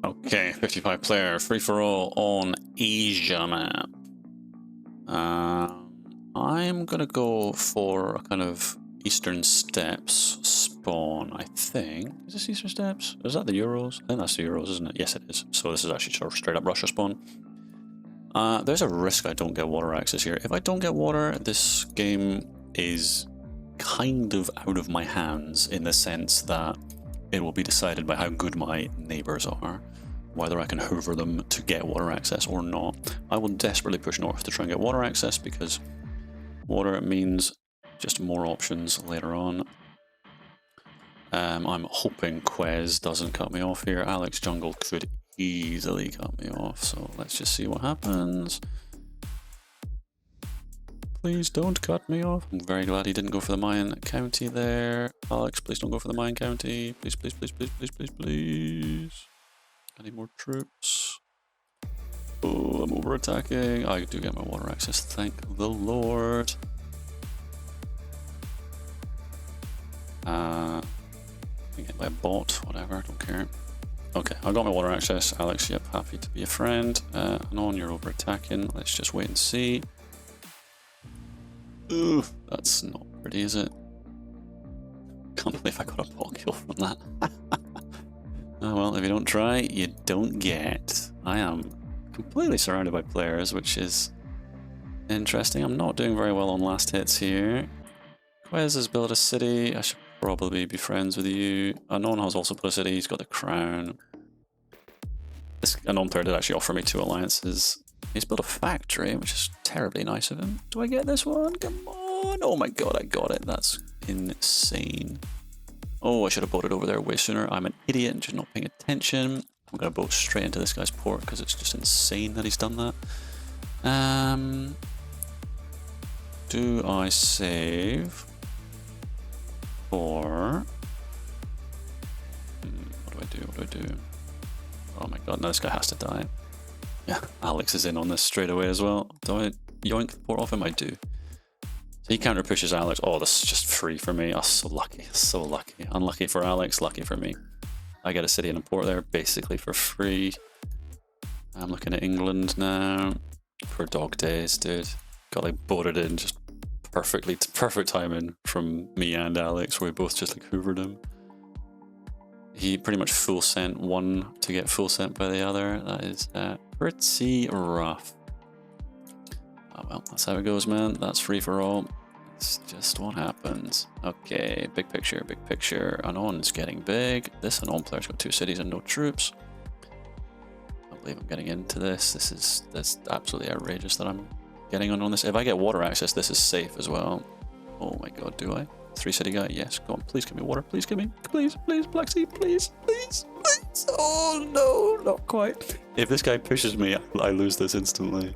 Okay, 55 player, free for all on Asia map. I'm gonna go for a kind of Eastern Steppes spawn, I think. Is this Eastern Steppes? Is that the Euros? I think that's the Euros, isn't it? Yes, it is. So this is actually sort of straight up Russia spawn. There's a risk I don't get water access here. If I don't get water, this game is kind of out of my hands in the sense that it will be decided by how good my neighbours are, whether I can hoover them to get water access or not. I will desperately push north to try and get water access because water means just more options later on. I'm hoping Quez doesn't cut me off here. Alex Jungle could easily cut me off, so let's just see what happens. Please don't cut me off. I'm very glad he didn't go for the Mayan County there. Alex, please don't go for the Mayan County. Please, please, please, please, please, please, please. I need more troops. Oh, I'm over attacking. I do get my water access, thank the Lord. Get by a bot, whatever, don't care. Okay, I got my water access. Alex, yep, happy to be a friend. Anon, you're over attacking. Let's just wait and see. Ooh, that's not pretty, is it? Can't believe I got a bot kill from that. Oh well, if you don't try, you don't get. I am completely surrounded by players, which is interesting. I'm not doing very well on last hits here. Quez has built a city. I should probably be friends with you. Anon has also built a city. He's got the crown. This Anon player did actually offer me 2 alliances. He's built a factory, which is terribly nice of him. Do I get this one? Come on! Oh my god, I got it. That's insane. Oh, I should have boated over there way sooner. I'm an idiot and just not paying attention. I'm going to boat straight into this guy's port because it's just insane that he's done that. Do I save for... What do I do? Oh my god, no, this guy has to die. Yeah, Alex is in on this straight away as well. Do I yoink the port off him? I do. So he counter pushes Alex. Oh, this is just free for me. Oh, so lucky, so lucky. Unlucky for Alex, lucky for me. I get a city and a port there basically for free. I'm looking at England now. For dog days, dude. Got like boated in just perfectly, perfect timing from me and Alex where we both just like hoovered him. He pretty much full sent one to get full sent by the other. That is pretty rough. Oh well, that's how it goes, man. That's free for all. It's just what happens. Okay, big picture, big picture. Anon's getting big. This Anon player's got 2 cities and no troops. I believe I'm getting into this. That's absolutely outrageous that I'm getting on this. If I get water access, this is safe as well. Oh my god, do I? 3 city guy, yes. Go on, please give me water. Please give me, please, Black Sea, please, please, please. Oh no, not quite. If this guy pushes me, I lose this instantly.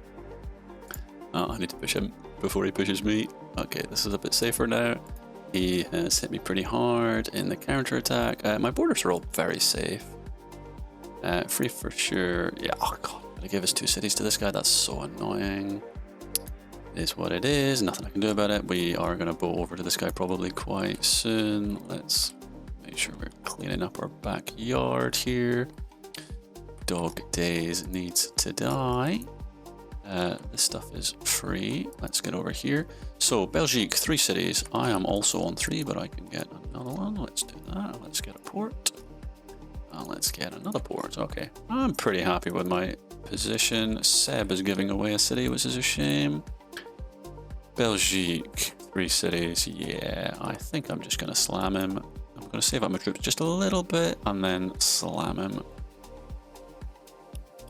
Oh, I need to push him before he pushes me. Okay, this is a bit safer now. He has hit me pretty hard in the counter attack. My borders are all very safe. Free for sure. Yeah, oh god, gotta give us 2 cities to this guy. That's so annoying. It is what it is, nothing I can do about it. We are going to boat over to this guy probably quite soon. Let's make sure we're cleaning up our backyard here. Dog days needs to die. This stuff is free. Let's get over here. So, Belgique, 3 cities. I am also on 3, but I can get another one. Let's do that. Let's get a port. Let's get another port. Okay, I'm pretty happy with my position. Seb is giving away a city, which is a shame. Belgique, 3 cities. Yeah, I think I'm just going to slam him. I'm going to save up my troops just a little bit and then slam him.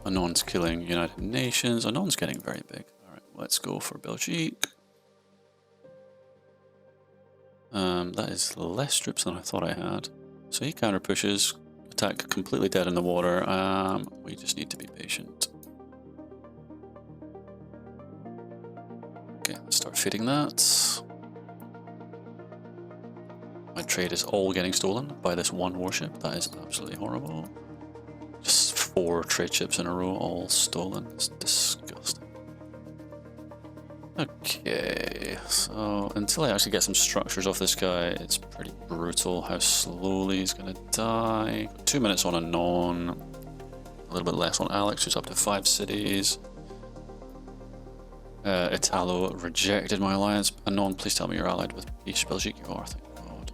Anon's killing United Nations. Anon's getting very big. Alright, let's go for Belgique. That is less troops than I thought I had. So he counter pushes. Attack completely dead in the water. We just need to be patient. Okay, let's start feeding that. My trade is all getting stolen by this one warship. That is absolutely horrible. Just 4 trade ships in a row, all stolen. It's disgusting. Okay, so until I actually get some structures off this guy, it's pretty brutal how slowly he's gonna die. 2 minutes on Anon. little bit less on Alex, who's up to 5 cities. Italo rejected my alliance. Anon, please tell me you're allied with Piche Belgique. You are, thank God.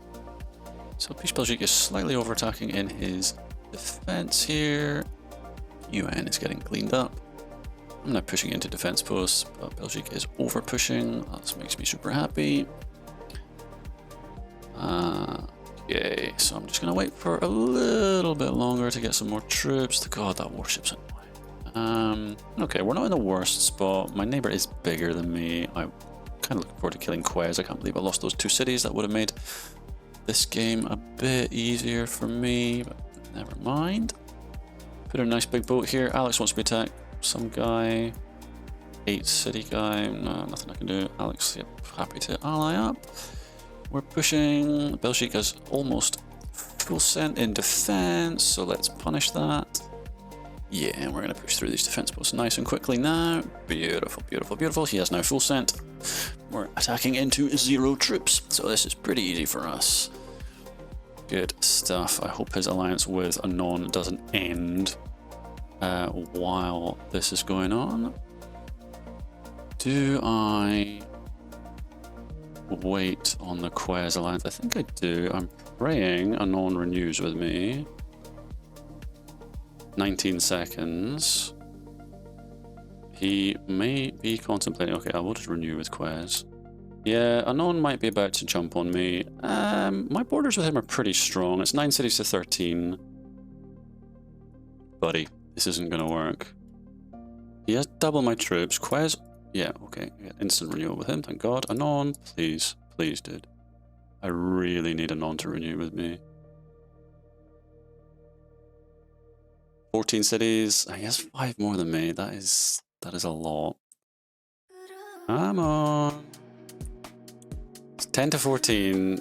So Piche Belgique is slightly over-attacking in his defense here. UN is getting cleaned up. I'm not pushing into defense posts, but Belgique is over-pushing. That makes me super happy. Okay, so I'm just going to wait for a little bit longer to get some more troops. God, that warship's annoying. Okay, we're not in the worst spot. My neighbor is bigger than me. I'm kind of looking forward to killing Quez. I can't believe I lost those 2 cities. That would have made this game a bit easier for me, but never mind. Put a nice big boat here. Alex wants to be attacked. Some guy. 8 city guy. No, nothing I can do. Alex, yep, happy to ally up. We're pushing. Belgique has almost full sent in defense, so let's punish that. Yeah, and we're going to push through these defense posts nice and quickly now. Beautiful, beautiful, beautiful. He has now full sent. We're attacking into 0 troops, so this is pretty easy for us. Good stuff. I hope his alliance with Anon doesn't end while this is going on. Do I wait on the Quez alliance? I think I do. I'm praying Anon renews with me. 19 seconds. He may be contemplating. Okay, I will just renew with Quez. Yeah, Anon might be about to jump on me. My borders with him are pretty strong. It's 9 cities to 13. Buddy, this isn't gonna work. He has double my troops. Quez, yeah, okay. Instant renewal with him, thank God. Anon, please, please, dude. I really need Anon to renew with me. 14 cities. He has 5 more than me. That is a lot. Come on. It's 10 to 14.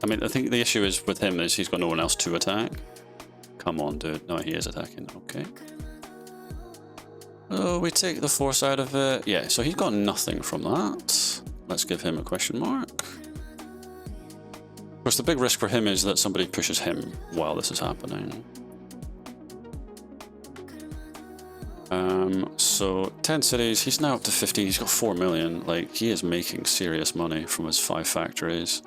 I mean, I think the issue is with him is he's got no one else to attack. Come on, dude. No, he is attacking. Okay. Oh, we take the force out of it. Yeah, so he's got nothing from that. Let's give him a question mark. Of course, the big risk for him is that somebody pushes him while this is happening. So 10 cities, he's now up to 15, he's got 4 million, like, he is making serious money from his 5 factories.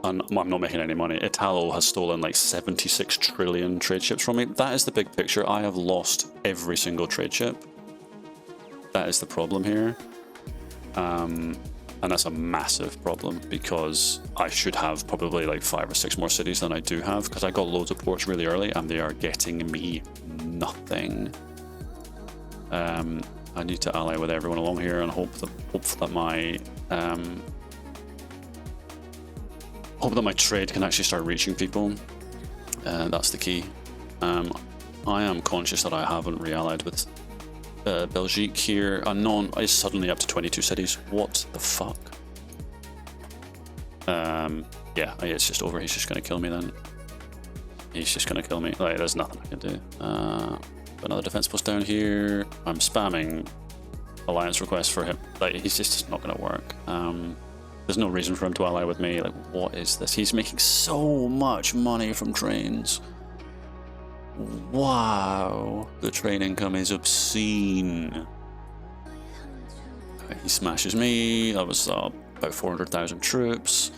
And I'm not making any money. Italo has stolen like 76 trillion trade ships from me. That is the big picture. I have lost every single trade ship. That is the problem here. And that's a massive problem because I should have probably like 5 or 6 more cities than I do have because I got loads of ports really early and they are getting me nothing. I need to ally with everyone along here and hope that my trade can actually start reaching people. That's the key. I am conscious that I haven't re-allied with Belgique here. Anon is suddenly up to 22 cities. What the fuck? Yeah, it's just over. He's just gonna kill me then. He's just gonna kill me. Like, there's nothing I can do. Another defense post down here. I'm spamming alliance requests for him. Like, he's just not gonna work. There's no reason for him to ally with me. Like, what is this? He's making so much money from trains. Wow. The train income is obscene. Okay, he smashes me. That was about 400,000 troops.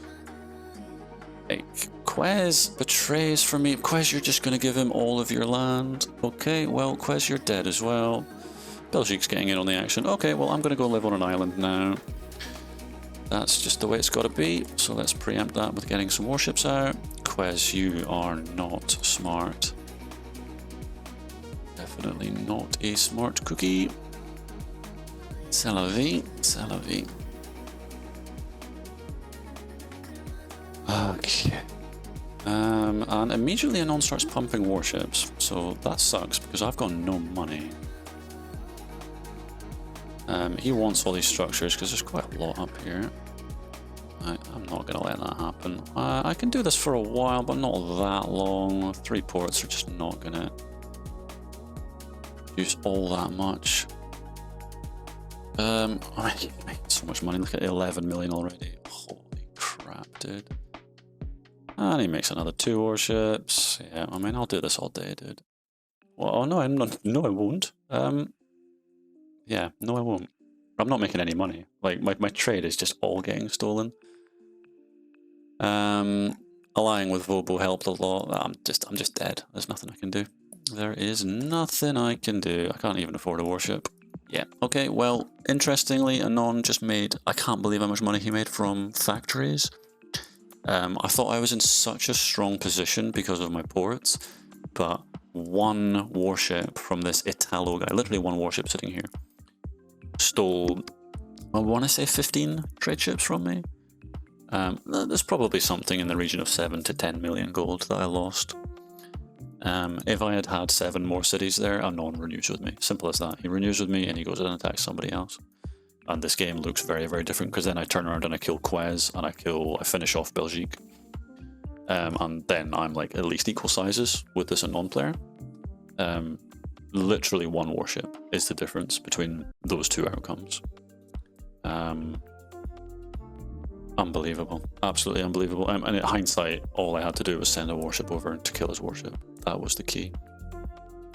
Hey, Quez betrays from me. Quez, you're just going to give him all of your land. Okay, well, Quez, you're dead as well. Belgique's getting in on the action. Okay, well, I'm going to go live on an island now. That's just the way it's got to be. So let's preempt that with getting some warships out. Quez, you are not smart. Definitely not a smart cookie. C'est la vie, c'est la vie. Okay. And immediately Anon starts pumping warships, so that sucks because I've got no money. He wants all these structures because there's quite a lot up here. I'm not going to let that happen. I can do this for a while, but not that long. 3 ports are just not going to use all that much. I mean, he's making so much money. Look at 11 million already. Holy crap, dude. And he makes another 2 warships. Yeah, I mean, I'll do this all day, dude. Well, no, I'm not. No, I won't. Yeah, no, I won't. I'm not making any money. Like my trade is just all getting stolen. Allying with Vobo helped a lot. I'm just dead. There's nothing I can do. There is nothing I can do. I can't even afford a warship. Yeah. Okay. Well, interestingly, Anon just made. I can't believe how much money he made from factories. I thought I was in such a strong position because of my ports, but one warship from this Italo guy, literally one warship sitting here, stole, I want to say 15 trade ships from me. There's probably something in the region of 7 to 10 million gold that I lost. If I had had 7 more cities there, Anon renews with me. Simple as that. He renews with me and he goes and attacks somebody else. And this game looks very, very different because then I turn around and I kill Quez and I finish off Belgique. And then I'm like at least equal sizes with this Anon player. Literally one warship is the difference between those two outcomes. Unbelievable. Absolutely unbelievable. And in hindsight, all I had to do was send a warship over to kill his warship. That was the key.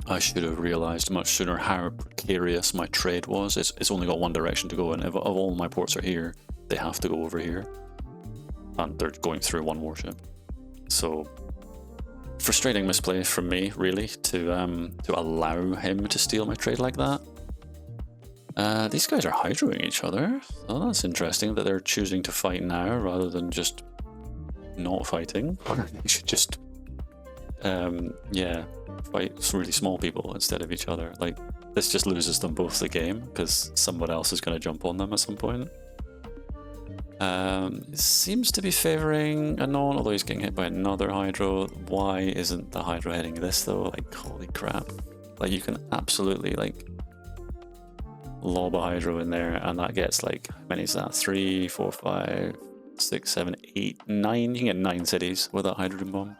I should have realised much sooner how precarious my trade was. It's only got one direction to go, and if all my ports are here, they have to go over here. And they're going through one warship. So, frustrating misplay from me, really, to allow him to steal my trade like that. These guys are hydroing each other. Oh, that's interesting that they're choosing to fight now rather than just not fighting. They should just, yeah, fight really small people instead of each other. Like, this just loses them both the game because someone else is going to jump on them at some point. It seems to be favouring Anon, although he's getting hit by another hydro. Why isn't the hydro hitting this though? Like, holy crap. Like, you can absolutely, like, lob a hydro in there, and that gets, like, how many is that? 3, 4, 5, 6, 7, 8, 9. You can get 9 cities with that hydrogen bomb.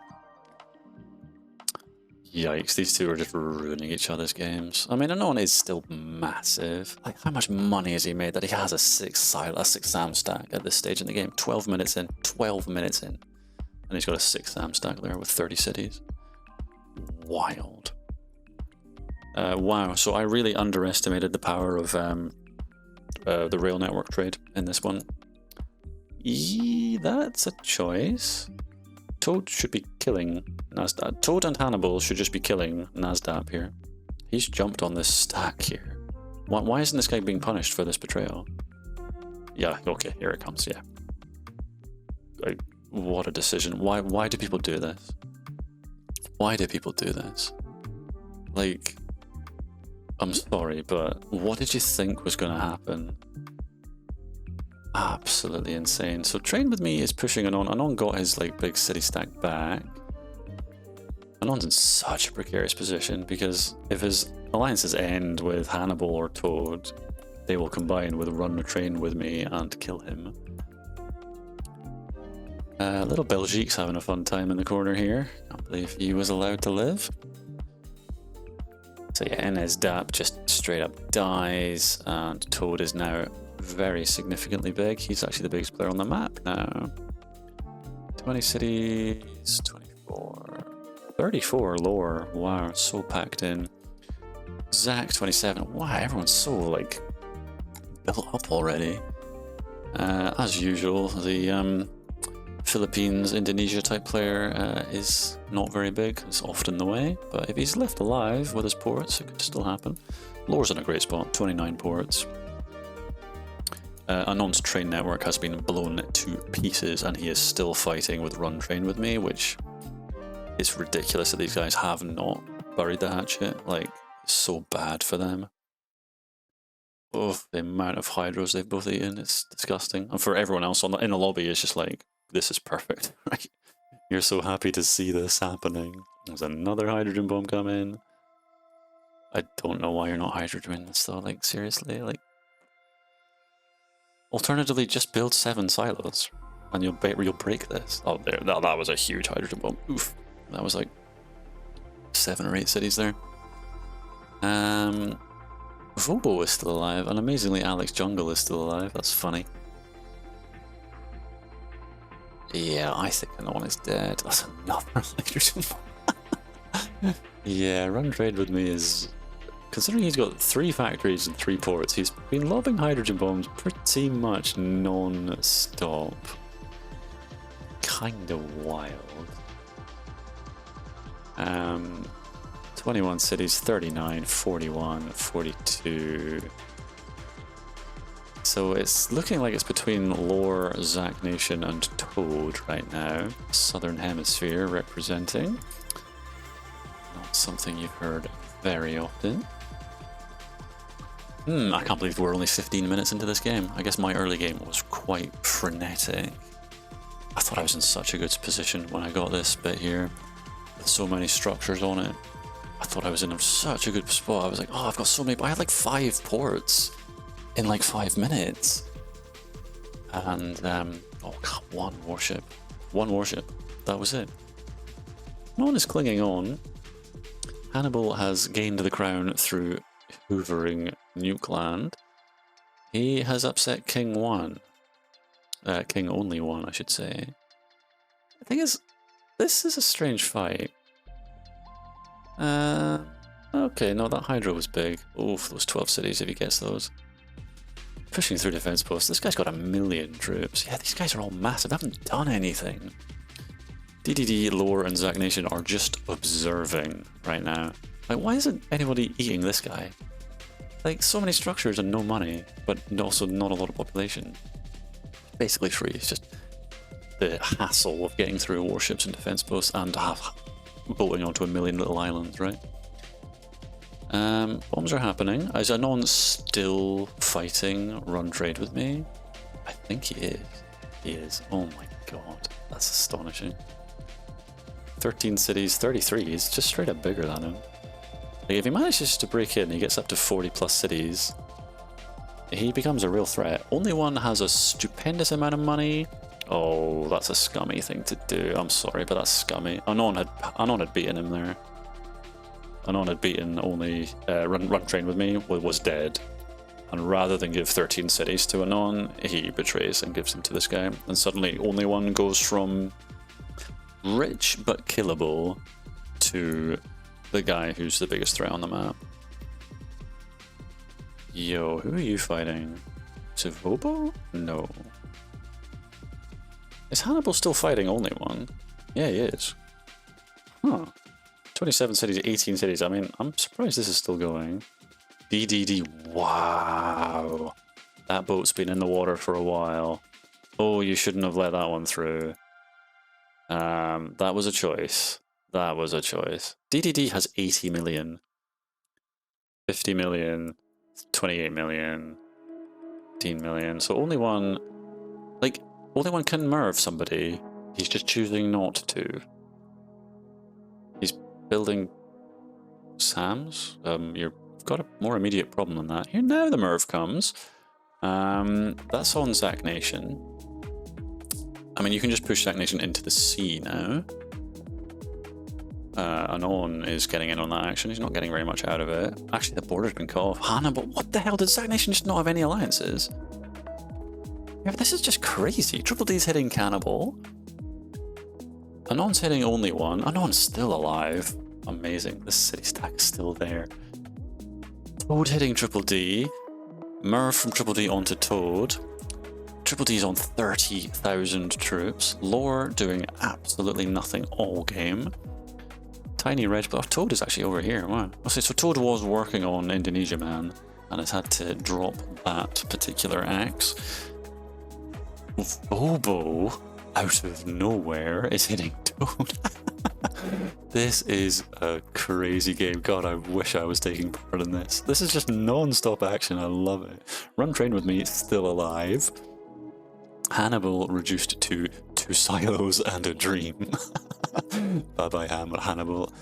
Yikes, these two are just ruining each other's games. I mean, Anon is still massive. Like, how much money has he made that he has a 6 SAM stack at this stage in the game? 12 minutes in. 12 minutes in. And he's got a 6 SAM stack there with 30 cities. Wild. Wow, so I really underestimated the power of the rail network trade in this one. That's a choice. Toad should be killing Nasdaq. Toad and Hannibal should just be killing Nasdaq here. He's jumped on this stack here. Why isn't this guy being punished for this betrayal? Yeah, okay, here it comes, yeah. Like, what a decision. Why do people do this? Why do people do this? Like, I'm sorry, but what did you think was going to happen? Absolutely insane. So Train With Me is pushing Anon. Anon got his, like, big city stack back. Anon's in such a precarious position because if his alliances end with Hannibal or Toad, they will combine with Run Train With Me and kill him. Little Belgique's having a fun time in the corner here. Can't believe he was allowed to live. So yeah, Inez Dap just straight up dies, and Toad is now very significantly big. He's actually the biggest player on the map now. 20 cities, 24, 34 lore. Wow, so packed in. Zach 27. Wow, everyone's so, like, built up already. As usual, the Philippines, Indonesia type player is not very big. It's often the way, but if he's left alive with his ports, it could still happen. Lore's in a great spot, 29 ports. Anon's train network has been blown to pieces, and he is still fighting with Run Train With Me, which is ridiculous that these guys have not buried the hatchet. Like, it's so bad for them. Oh, the amount of hydros they've both eaten, it's disgusting. And for everyone else in the lobby, it's just like, this is perfect, right? You're so happy to see this happening. There's another hydrogen bomb coming. I don't know why you're not hydrogen this though, like, seriously, like. Alternatively, just build 7 silos, and you'll break this. Oh, there, that was a huge hydrogen bomb. Oof, that was like 7 or 8 cities there. Vobo is still alive, and amazingly Alex Jungle is still alive. That's funny. Yeah, I think Anon is dead. That's another hydrogen bomb. Yeah, run trade with me is... Considering he's got 3 factories and 3 ports, he's been lobbing hydrogen bombs pretty much non-stop. Kinda wild. 21 cities, 39, 41, 42. So it's looking like it's between Lore, Zack Nation, and Toad right now. Southern Hemisphere representing. Not something you've heard very often. I can't believe we're only 15 minutes into this game. I guess my early game was quite frenetic. I thought I was in such a good position when I got this bit here. With so many structures on it. I thought I was in such a good spot. I was like, oh, I've got so many... I had like 5 ports in like 5 minutes. And, oh god, 1 warship. 1 warship. That was it. No one is clinging on. Hannibal has gained the crown through hoovering Nuke Land. He has upset King 1. King only 1, I should say. The thing is, this is a strange fight. Okay, no, that Hydra was big. Oof, those 12 cities if he gets those. Pushing through defense posts. This guy's got 1,000,000 troops. Yeah, these guys are all massive. They haven't done anything. DDD, Lore, and Zack Nation are just observing right now. Like, why isn't anybody eating this guy? Like, so many structures and no money, but also not a lot of population. Basically free. It's just the hassle of getting through warships and defense posts and bolting onto 1,000,000 little islands, right? Bombs are happening. Is Anon still fighting run trade with me? I think he is. He is. Oh my god. That's astonishing. 13 cities, 33. He's just straight up bigger than him. Like, if he manages to break in, he gets up to 40 plus cities. He becomes a real threat. Only one has a stupendous amount of money. Oh, that's a scummy thing to do. I'm sorry, but that's scummy. Anon had beaten him there. Anon had beaten only run train with me, was dead. And rather than give 13 cities to Anon, he betrays and gives them to this guy. And suddenly only one goes from rich but killable to the guy who's the biggest threat on the map. Yo, who are you fighting? Sivobo? No. Is Hannibal still fighting only one? Yeah, he is. Huh. 27 cities, 18 cities. I mean, I'm surprised this is still going. DDD. Wow. That boat's been in the water for a while. Oh, you shouldn't have let that one through. That was a choice. That was a choice. DDD has 80 million. 50 million. 28 million. 15 million. So only one... Like, only one can MIRV somebody. He's just choosing not to. He's building SAMs. You've got a more immediate problem than that. Here now the MIRV comes. That's on Zack Nation. I mean, you can just push Zack Nation into the sea now. Anon is getting in on that action. He's not getting very much out of it. Actually, the border's been cut off. Hannibal, what the hell? Did Zack Nation just not have any alliances? Yeah, this is just crazy. Triple D's hitting Cannibal. Anon's hitting only one. Anon's still alive. Amazing. This city stack is still there. Toad hitting Triple D. MIRV from Triple D onto Toad. Triple D's on 30,000 troops. Lore doing absolutely nothing all game. Tiny Red, but Toad is actually over here. Wow. Okay, so Toad was working on Indonesia Man and has had to drop that particular axe. Bobo, out of nowhere, is hitting Toad. This is a crazy game. God, I wish I was taking part in this. This is just non-stop action. I love it. Run Train with Me, still alive. Hannibal reduced to 2 silos and a dream. Bye-bye, Hannibal.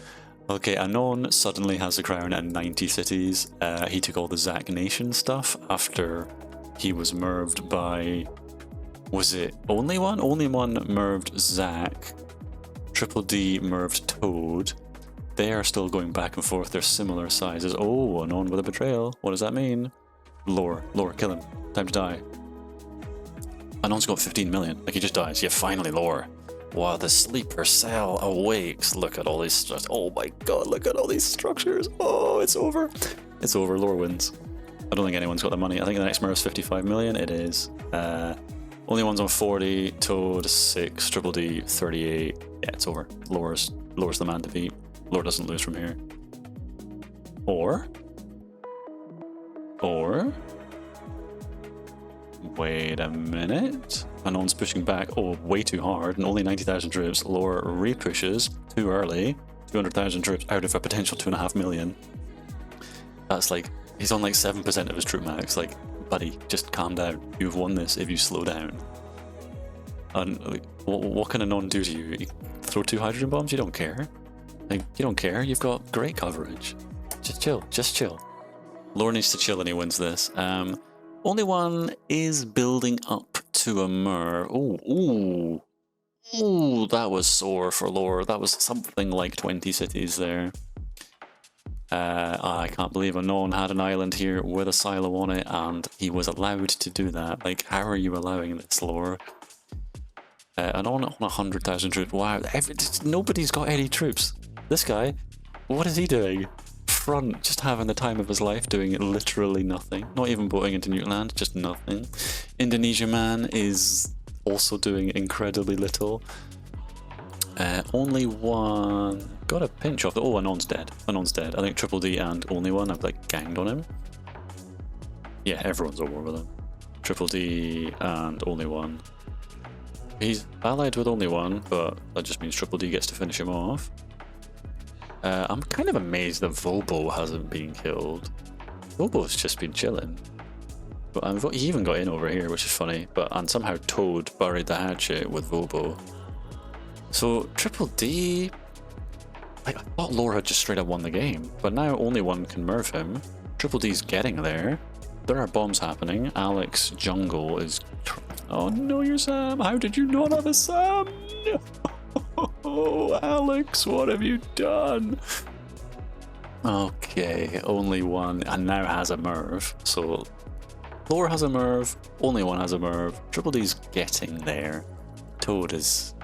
Okay, Anon suddenly has the crown at 90 cities. He took all the Zack Nation stuff after he was MIRVed by... Was it only one? Only one MIRVed Zack. Triple D MIRVed Toad. They are still going back and forth. They're similar sizes. Oh, Anon with a betrayal. What does that mean? Lore, kill him. Time to die. Anon's got 15 million. Like, he just dies. Yeah, finally, Lore. Wow, the sleeper cell awakes. Look at all these. Oh my god, look at all these structures. Oh, it's over. It's over. Lore wins. I don't think anyone's got the money. I think the next MIRV's 55 million. It is. Only one's on 40. Toad 6. Triple D 38. Yeah, it's over. Lore's the man to beat. Lore doesn't lose from here. Or. Wait a minute. Anon's pushing back. Oh, way too hard. And only 90,000 troops. Lore repushes too early. 200,000 troops out of a potential 2.5 million. That's like, he's on like 7% of his troop max. Like, buddy, just calm down. You've won this if you slow down. And like, what can Anon do to you? You throw 2 hydrogen bombs? You don't care. Like, you don't care. You've got great coverage. Just chill. Just chill. Lore needs to chill and he wins this. Only one is building up to a MIRV. Ooh, that was sore for Lore. That was something like 20 cities there. I can't believe Anon had an island here with a silo on it, and he was allowed to do that. Like, how are you allowing this, Lore? Anon on 100,000 troops. Wow, nobody's got any troops. This guy, what is he doing? Front, just having the time of his life, doing literally nothing. Not even boating into Newland, just nothing. Indonesia man is also doing incredibly little. Only one got a pinch off. Oh, Anon's dead. Anon's dead. I think Triple D and Only One have like ganged on him. Yeah, everyone's at war with him. Triple D and Only One. He's allied with Only One, but that just means Triple D gets to finish him off. I'm kind of amazed that Vobo hasn't been killed. Vobo's just been chilling. But he even got in over here, which is funny. And somehow Toad buried the hatchet with Vobo. So Triple D, I thought Lore had just straight up won the game, but now Only One can MIRV him. Triple D's getting there. There are bombs happening. Alex Jungle is... Oh no, you're Sam. How did you not have a Sam? No. Oh, Alex, what have you done? Okay, Only One, and now has a MIRV. So Lore has a MIRV, Only One has a MIRV. Triple D's getting there. Toad is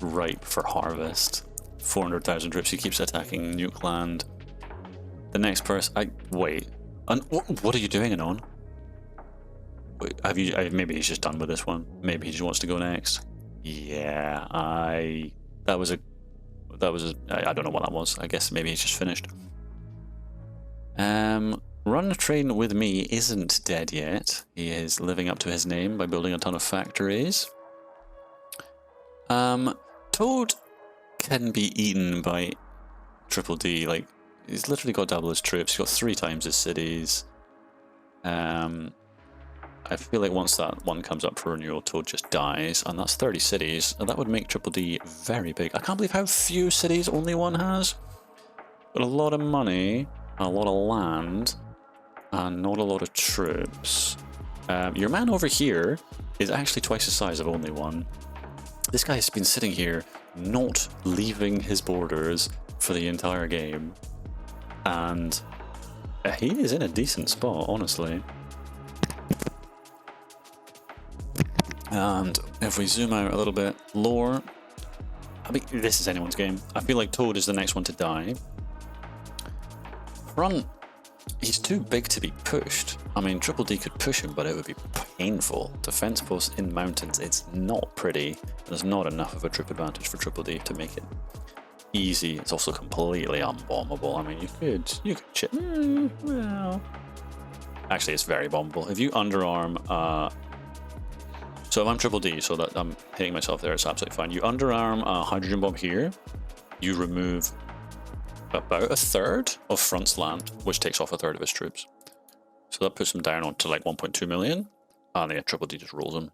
ripe for harvest. 400,000 troops. He keeps attacking Nuke Land. The next person. Wait. What are you doing, Anon? Wait, maybe he's just done with this one. Maybe he just wants to go next. Yeah, I don't know what that was. I guess maybe he's just finished. Run a Train with Me isn't dead yet. He is living up to his name by building a ton of factories. Toad can be eaten by Triple D. Like, he's literally got double his troops. He's got 3 times his cities. I feel like once that one comes up for renewal, Toad just dies, and that's 30 cities. And that would make Triple D very big. I can't believe how few cities Only One has. But a lot of money, a lot of land, and not a lot of troops. Your man over here is actually twice the size of Only One. This guy has been sitting here, not leaving his borders for the entire game. And he is in a decent spot, honestly. And if we zoom out a little bit, Lore, I mean, this is anyone's game. I feel like Toad is the next one to die. Front, he's too big to be pushed. I mean, Triple D could push him, but it would be painful. Defense posts in mountains, it's not pretty. There's not enough of a troop advantage for Triple D to make it easy. It's also completely unbombable. I mean, you could chip. Well, actually, it's very bombable. If you underarm, so if I'm Triple D, so that I'm hitting myself there, it's absolutely fine. You underarm a hydrogen bomb here, you remove about a third of Front's land, which takes off a third of his troops. So that puts him down onto like 1.2 million, and yeah, Triple D just rolls him.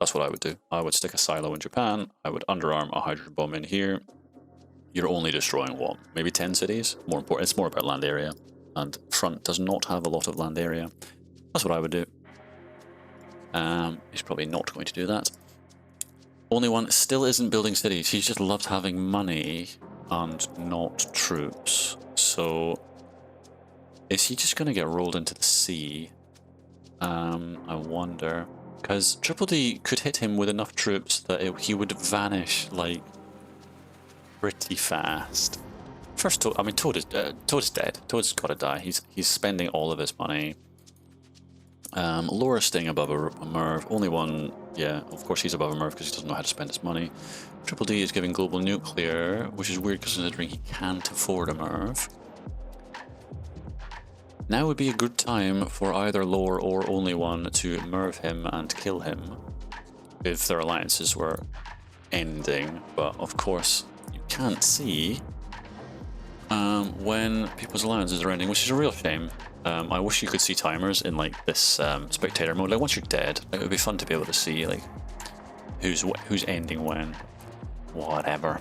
That's what I would do. I would stick a silo in Japan, I would underarm a hydrogen bomb in here. You're only destroying what? Maybe 10 cities? More important, it's more about land area. And Front does not have a lot of land area. That's what I would do. He's probably not going to do that. Only One still isn't building cities. He just loves having money and not troops. So is he just going to get rolled into the sea? I wonder. Because Triple D could hit him with enough troops that he would vanish, like, pretty fast. First, I mean, Toad is dead. Toad's got to die. He's spending all of his money. Laura's staying above a MIRV. Only one, yeah, of course he's above a MIRV because he doesn't know how to spend his money. Triple D is giving global nuclear, which is weird considering he can't afford a MIRV. Now would be a good time for either Lore or Only One to MIRV him and kill him if their alliances were ending, but of course you can't see when people's alliances are ending, which is a real shame. I wish you could see timers in like this spectator mode. Like once you're dead, it would be fun to be able to see like who's ending when, whatever.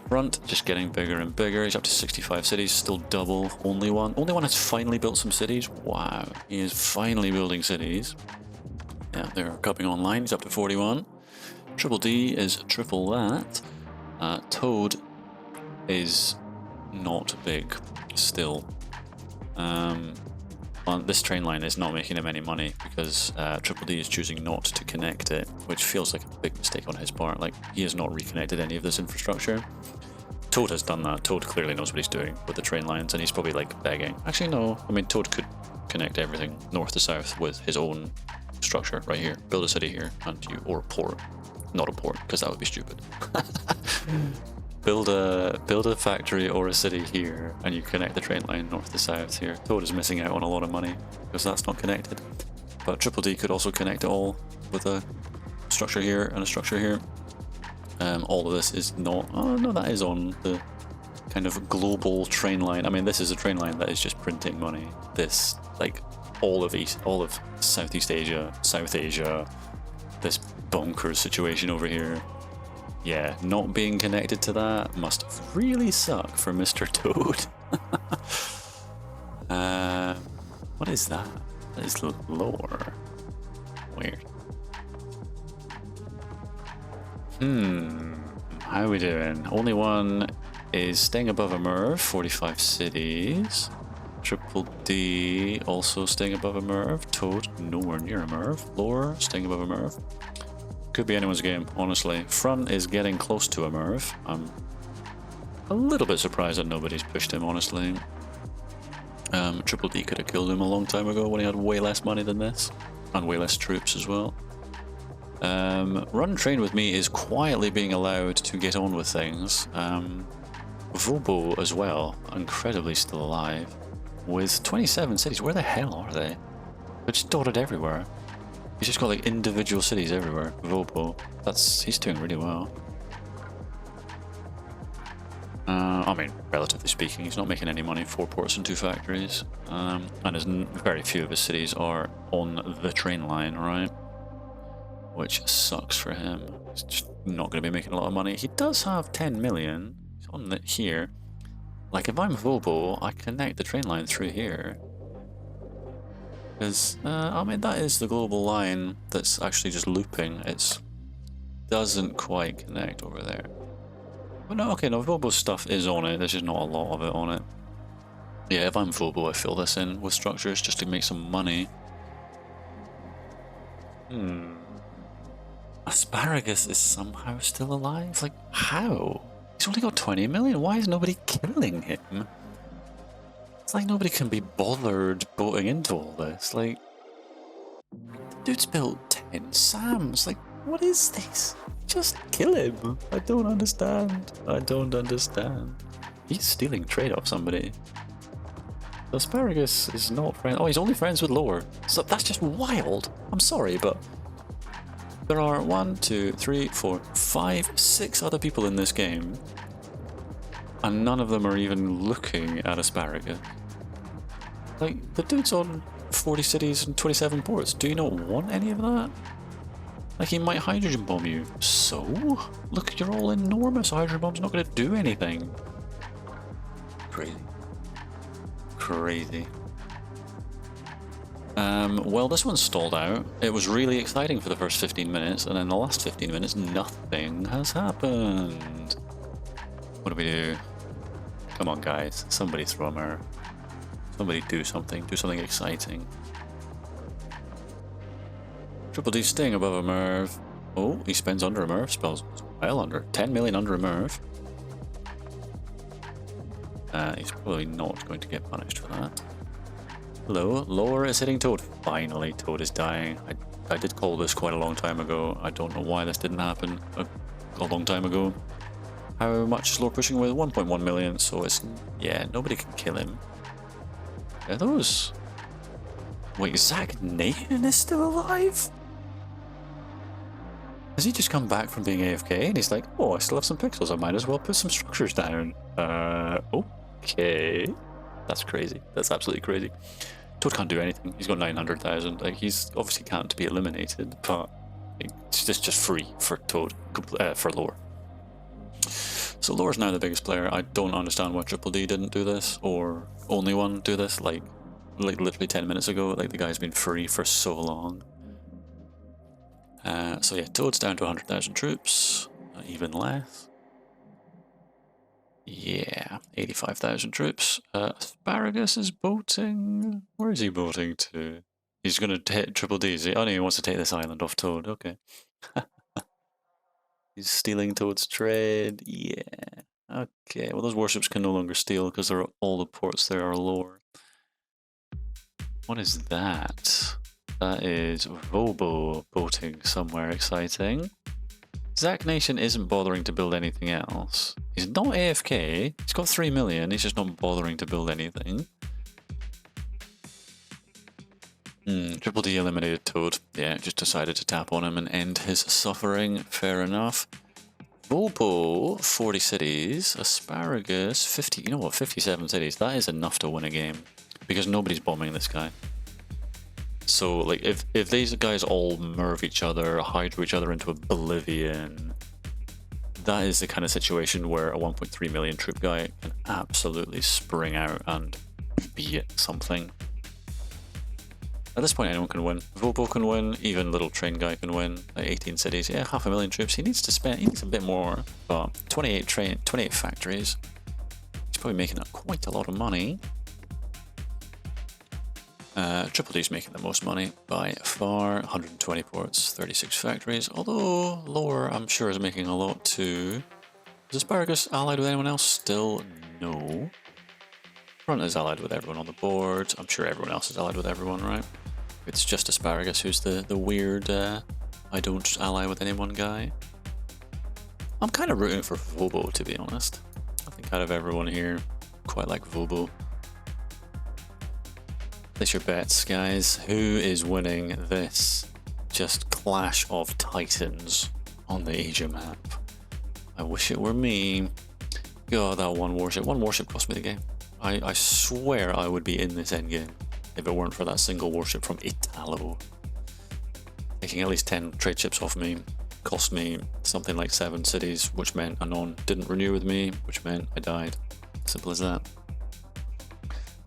Front just getting bigger and bigger. He's up to 65 cities, still double. Only One has finally built some cities. Wow, he is finally building cities. Yeah, they're coming online. He's up to 41. Triple D is triple that. Toad is not big still. This train line is not making him any money because Triple D is choosing not to connect it, which feels like a big mistake on his part. Like, he has not reconnected any of this infrastructure. Toad has done that. Toad clearly knows what he's doing with the train lines, and he's probably like begging. Actually, no. I mean, Toad could connect everything north to south with his own structure right here. Build a city here, or a port. Not a port, because that would be stupid. Build a factory or a city here, and you connect the train line north to south here. Toad is missing out on a lot of money because that's not connected. But Triple D could also connect it all with a structure here and a structure here. All of this is not. Oh no, that is on the kind of global train line. I mean, this is a train line that is just printing money. This, like, all of Southeast Asia, South Asia, this bonkers situation over here. Yeah, not being connected to that must really suck for Mr. Toad. What is that? That is lore. Weird. How are we doing? Only One is staying above a MIRV, 45 cities. Triple D also staying above a MIRV. Toad nowhere near a MIRV. Lore staying above a MIRV. Could be anyone's game, honestly. Front is getting close to a MIRV. I'm a little bit surprised that nobody's pushed him, honestly. Triple D could have killed him a long time ago when he had way less money than this. And way less troops as well. Run Train with me is quietly being allowed to get on with things. Vobo as well, incredibly still alive. With 27 cities, where the hell are they? They're just dotted everywhere. He's just got like individual cities everywhere. Vobo, he's doing really well. I mean, relatively speaking, he's not making any money. 4 ports and 2 factories, and very few of his cities are on the train line, right? Which sucks for him. He's just not going to be making a lot of money. He does have 10 million. He's on it here. Like, if I'm Vobo, I connect the train line through here. Because, I mean, that is the global line that's actually just looping. It doesn't quite connect over there. But no, okay, no, Vobo's stuff is on it. There's just not a lot of it on it. Yeah, if I'm Vobo, I fill this in with structures just to make some money. Asparagus is somehow still alive? Like, how? He's only got 20 million. Why is nobody killing him? It's like nobody can be bothered boating into all this. Like, dude's built 10 SAMs. Like, what is this? Just kill him. I don't understand. I don't understand. He's stealing trade off somebody. Asparagus is not friends. Oh, he's only friends with Lore. So that's just wild. I'm sorry, but there are 1, 2, 3, 4, 5, 6 other people in this game, and none of them are even looking at Asparagus. Like, the dude's on 40 cities and 27 ports. Do you not want any of that? Like, he might hydrogen bomb you. So? Look, you're all enormous. Hydrogen bomb's not going to do anything. Crazy. Crazy. Well, this one stalled out. It was really exciting for the first 15 minutes, and then the last 15 minutes, nothing has happened. What do we do? Come on, guys. Somebody throw a mirror. Somebody do something. Do something exciting. Triple D staying above a MIRV. Oh, he spends under a MIRV, spells well under. 10 million under a MIRV. He's probably not going to get punished for that. Hello, lower is hitting Toad. Finally, Toad is dying. I did call this quite a long time ago. I don't know why this didn't happen a long time ago. How much is lower pushing with? 1.1 million, so it's... yeah, nobody can kill him. Are those... wait, Zach Nation is still alive? Has he just come back from being AFK and he's like, oh, I still have some pixels, I might as well put some structures down. Okay. That's crazy. That's absolutely crazy. Toad can't do anything. He's got 900,000. Like, he's obviously can't be eliminated, but it's just free for Toad, for Lore. So Lore's now the biggest player. I don't understand why Triple D didn't do this, or only one do this, like literally 10 minutes ago. Like, the guy's been free for so long. So yeah, Toad's down to 100,000 troops, even less. Yeah, 85,000 troops. Asparagus is boating. Where is he boating to? He's going to hit Triple D, is he? Oh no, he wants to take this island off Toad, okay. He's stealing Toad's trade, yeah. Okay, well those warships can no longer steal because all the ports there are Lore. What is that? That is Vobo boating somewhere exciting. Zach Nation isn't bothering to build anything else. He's not AFK. He's got 3 million. He's just not bothering to build anything. Triple D eliminated Toad. Yeah, just decided to tap on him and end his suffering. Fair enough. Vobo, 40 cities. Asparagus, 50. You know what? 57 cities. That is enough to win a game because nobody's bombing this guy. So, like, if these guys all MIRV each other, hydro each other into oblivion, that is the kind of situation where a 1.3 million troop guy can absolutely spring out and beat something. At this point, anyone can win. Vobo can win, even Little Train Guy can win. At 18 cities, yeah, 500,000 troops. He needs a bit more, but 28 factories. He's probably making quite a lot of money. Triple D's making the most money by far, 120 ports, 36 factories, although Lore, I'm sure, is making a lot too. Is Asparagus allied with anyone else? Still no. Front is allied with everyone on the board. I'm sure everyone else is allied with everyone, right? It's just Asparagus who's the weird, I don't ally with anyone guy. I'm kind of rooting for Vobo, to be honest. I think out of everyone here, quite like Vobo. Place your bets, guys. Who is winning this just clash of titans on the Asia map? I wish it were me. God, that one warship. One warship cost me the game. I swear I would be in this endgame if it weren't for that single warship from Italo. Taking at least 10 trade ships off me cost me something like 7 cities, which meant Anon didn't renew with me, which meant I died. Simple as that.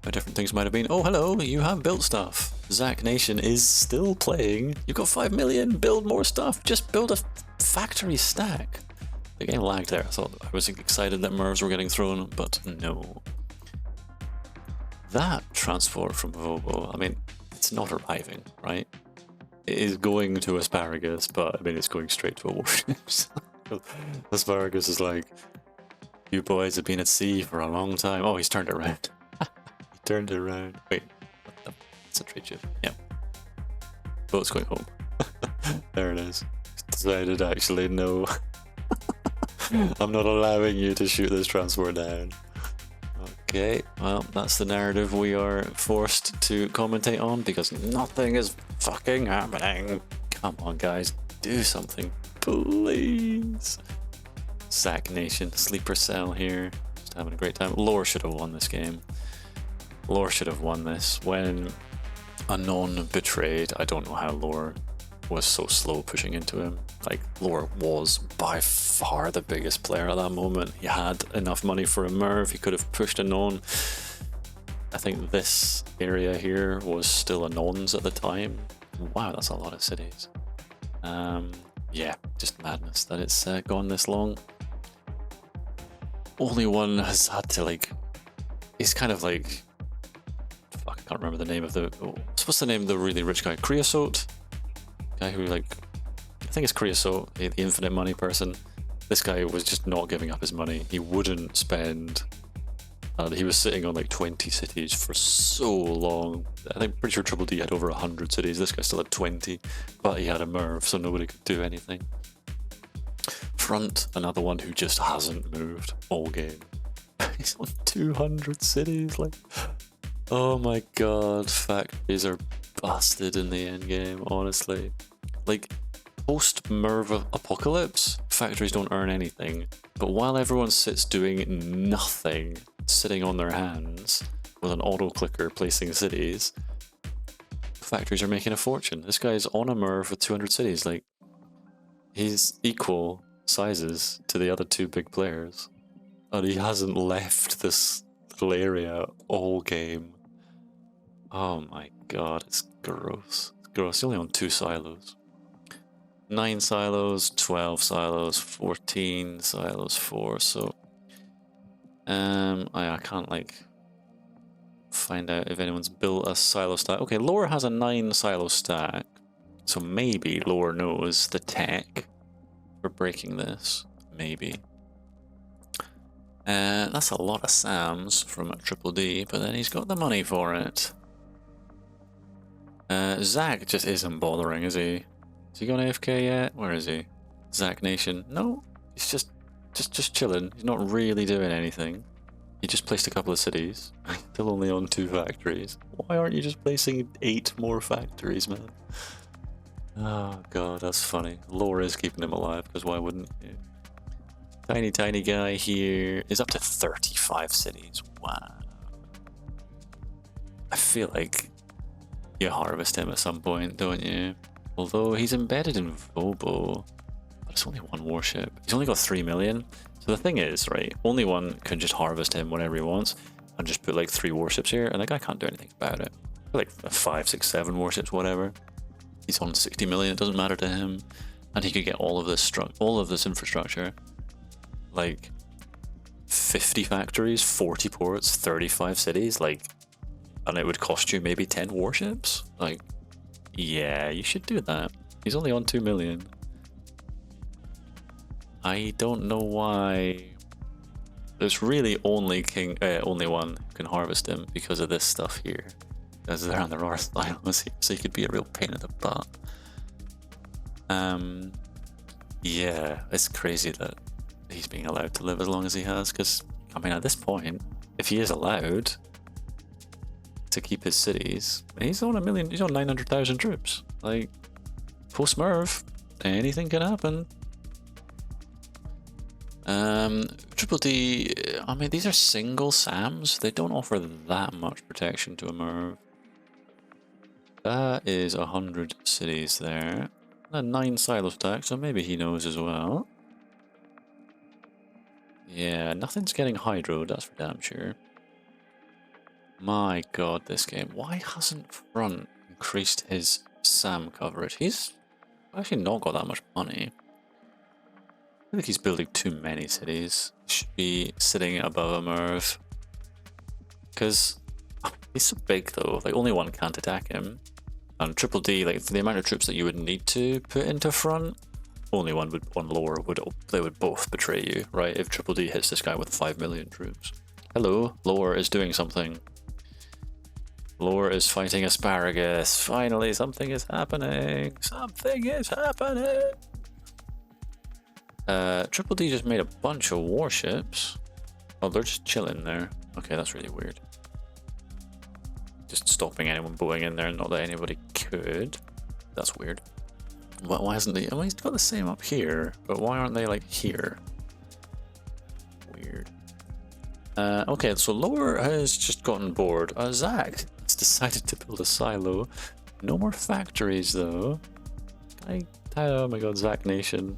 How different things might have been. Oh, hello, you have built stuff. Zach Nation is still playing. You've got 5 million, build more stuff. Just build a factory stack. The game lagged there. I was excited that MIRVs were getting thrown, but no. That transport from Vobo, I mean, it's not arriving, right? It is going to Asparagus, but I mean, it's going straight to a warship. Asparagus is like, you boys have been at sea for a long time. Oh, he's turned it around. Turned it around. Wait, it's a trade ship. Yeah. Boat's going home. There it is. Decided actually, no. I'm not allowing you to shoot this transport down. Okay, well, that's the narrative we are forced to commentate on because nothing is fucking happening. Come on, guys, do something, please. Zach Nation, sleeper cell here. Just having a great time. Lore should have won this game. Lore should have won this. When Anon betrayed, I don't know how Lore was so slow pushing into him. Like, Lore was by far the biggest player at that moment. He had enough money for a MIRV, he could have pushed Anon. I think this area here was still Anon's at the time. Wow, that's a lot of cities. Yeah, just madness that it's gone this long. Only one has had to, like, he's kind of like, fuck, I can't remember the name of the, what's the name of the really rich guy? Creosote? Guy who, like, I think it's Creosote, the infinite money person. This guy was just not giving up his money. He wouldn't spend. He was sitting on like 20 cities for so long. I think pretty sure Triple D had over 100 cities. This guy still had 20, but he had a MIRV, so nobody could do anything. Front, another one who just hasn't moved all game. He's on 200 cities. Like, oh my god, factories are busted in the end game. Honestly, like post MIRV apocalypse, factories don't earn anything. But while everyone sits doing nothing, sitting on their hands with an auto clicker placing cities, factories are making a fortune. This guy's on a MIRV with 200 cities. Like, he's equal sizes to the other two big players, and he hasn't left this little area all game. Oh my god, it's gross. It's gross. He's only on 2 silos. 9 silos, 12 silos, 14 silos, 4. So I can't like find out if anyone's built a silo stack. Okay, Lore has a 9 silo stack, so maybe Lore knows the tech for breaking this. Maybe. That's a lot of Sams from Triple D, but then he's got the money for it. Zach just isn't bothering, is he? Has he gone AFK yet? Where is he? Zach Nation? No, he's just chilling. He's not really doing anything. He just placed a couple of cities. Still only on 2 factories. Why aren't you just placing 8 more factories, man? Oh god, that's funny. Lore is keeping him alive, because why wouldn't you? Tiny guy here is up to 35 cities. Wow. I feel like you harvest him at some point, don't you? Although he's embedded in Vobo, but it's only 1 warship. He's only got 3 million. So the thing is, right, only one can just harvest him whenever he wants and just put like 3 warships here, and the guy can't do anything about it. Like 5, 6, 7 warships, whatever. He's on 60 million, it doesn't matter to him. And he could get all of this infrastructure. Like 50 factories, 40 ports, 35 cities, like, and it would cost you maybe 10 warships. Like, yeah, you should do that. He's only on 2 million. I don't know why. There's really only one who can harvest him because of this stuff here. Because they're on the North Islands, so he could be a real pain in the butt. Yeah, it's crazy that he's being allowed to live as long as he has, because, I mean, at this point, if he is allowed to keep his cities, he's on 900,000 troops. Like, post-MIRV, anything can happen. Triple D, I mean, these are single SAMs. They don't offer that much protection to a MIRV. That is 100 cities there. And 9 silo stacks, so maybe he knows as well. Yeah, nothing's getting hydroed, that's for damn sure. My god, this game. Why hasn't Front increased his SAM coverage? He's actually not got that much money. I feel like he's building too many cities. He should be sitting above a MIRV. Because he's so big though, like only one can't attack him. And Triple D, like for the amount of troops that you would need to put into Front, only one would, on Lore they would both betray you, right? If Triple D hits this guy with 5 million troops. Hello, Lore is doing something. Lore is fighting Asparagus. Finally, something is happening. Something is happening. Triple D just made a bunch of warships. Oh, they're just chilling there. Okay, that's really weird. Just stopping anyone going in there, not that anybody could. That's weird. Why hasn't he? Well, he's got the same up here, but why aren't they like here? Weird. Okay, so Lore has just gotten bored. Zach has decided to build a silo. No more factories though. Oh my god, Zach Nation.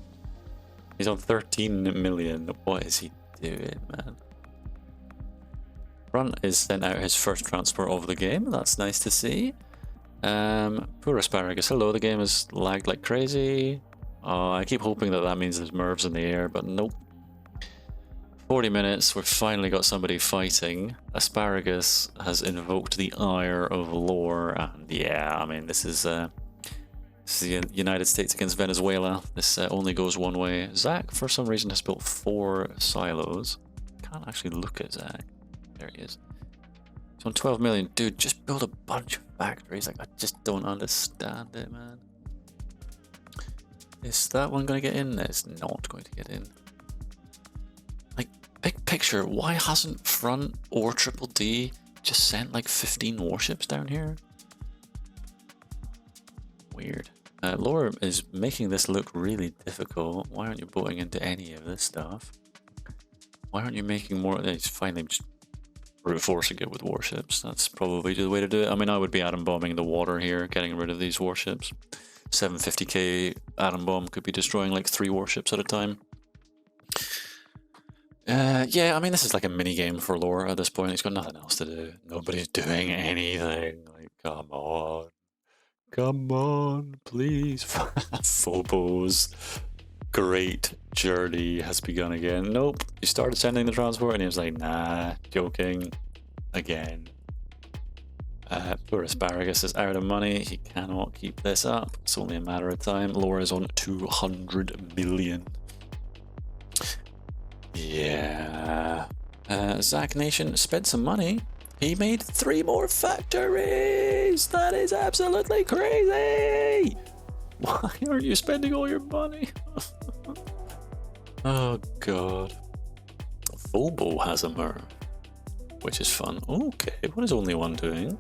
He's on 13 million. What is he doing, man? Front is sent out his first transport of the game. That's nice to see. Poor Asparagus. Hello, the game is lagged like crazy. I keep hoping that means there's MIRVs in the air, but nope. 40 minutes, we've finally got somebody fighting. Asparagus has invoked the ire of Lore, and yeah, I mean, this is This is the United States against Venezuela. This only goes one way. Zach, for some reason, has built 4 silos. Can't actually look at Zach. There he is. He's on 12 million. Dude, just build a bunch of factories. Like, I just don't understand it, man. Is that one going to get in? It's not going to get in. Like, big picture, why hasn't Front or Triple D just sent like 15 warships down here? Weird. Laura is making this look really difficult. Why aren't you boating into any of this stuff? Why aren't you making more? It's finally just brute forcing it with warships. That's probably the way to do it. I mean, I would be atom bombing the water here, getting rid of these warships. 750k atom bomb could be destroying like 3 warships at a time. Yeah, I mean, this is like a mini game for Lore at this point. He's got nothing else to do. Nobody's doing anything. Like, come on. Come on, please. Phobos. Great journey has begun again. Nope. He started sending the transport and he was like, nah, joking. Again. Poor Asparagus is out of money. He cannot keep this up. It's only a matter of time. Lore is on 200 million. Yeah. Zach Nation spent some money. He made 3 more factories! That is absolutely crazy! Why aren't you spending all your money? Oh god. Phobo has a MIRV, which is fun. Okay, what is only one doing?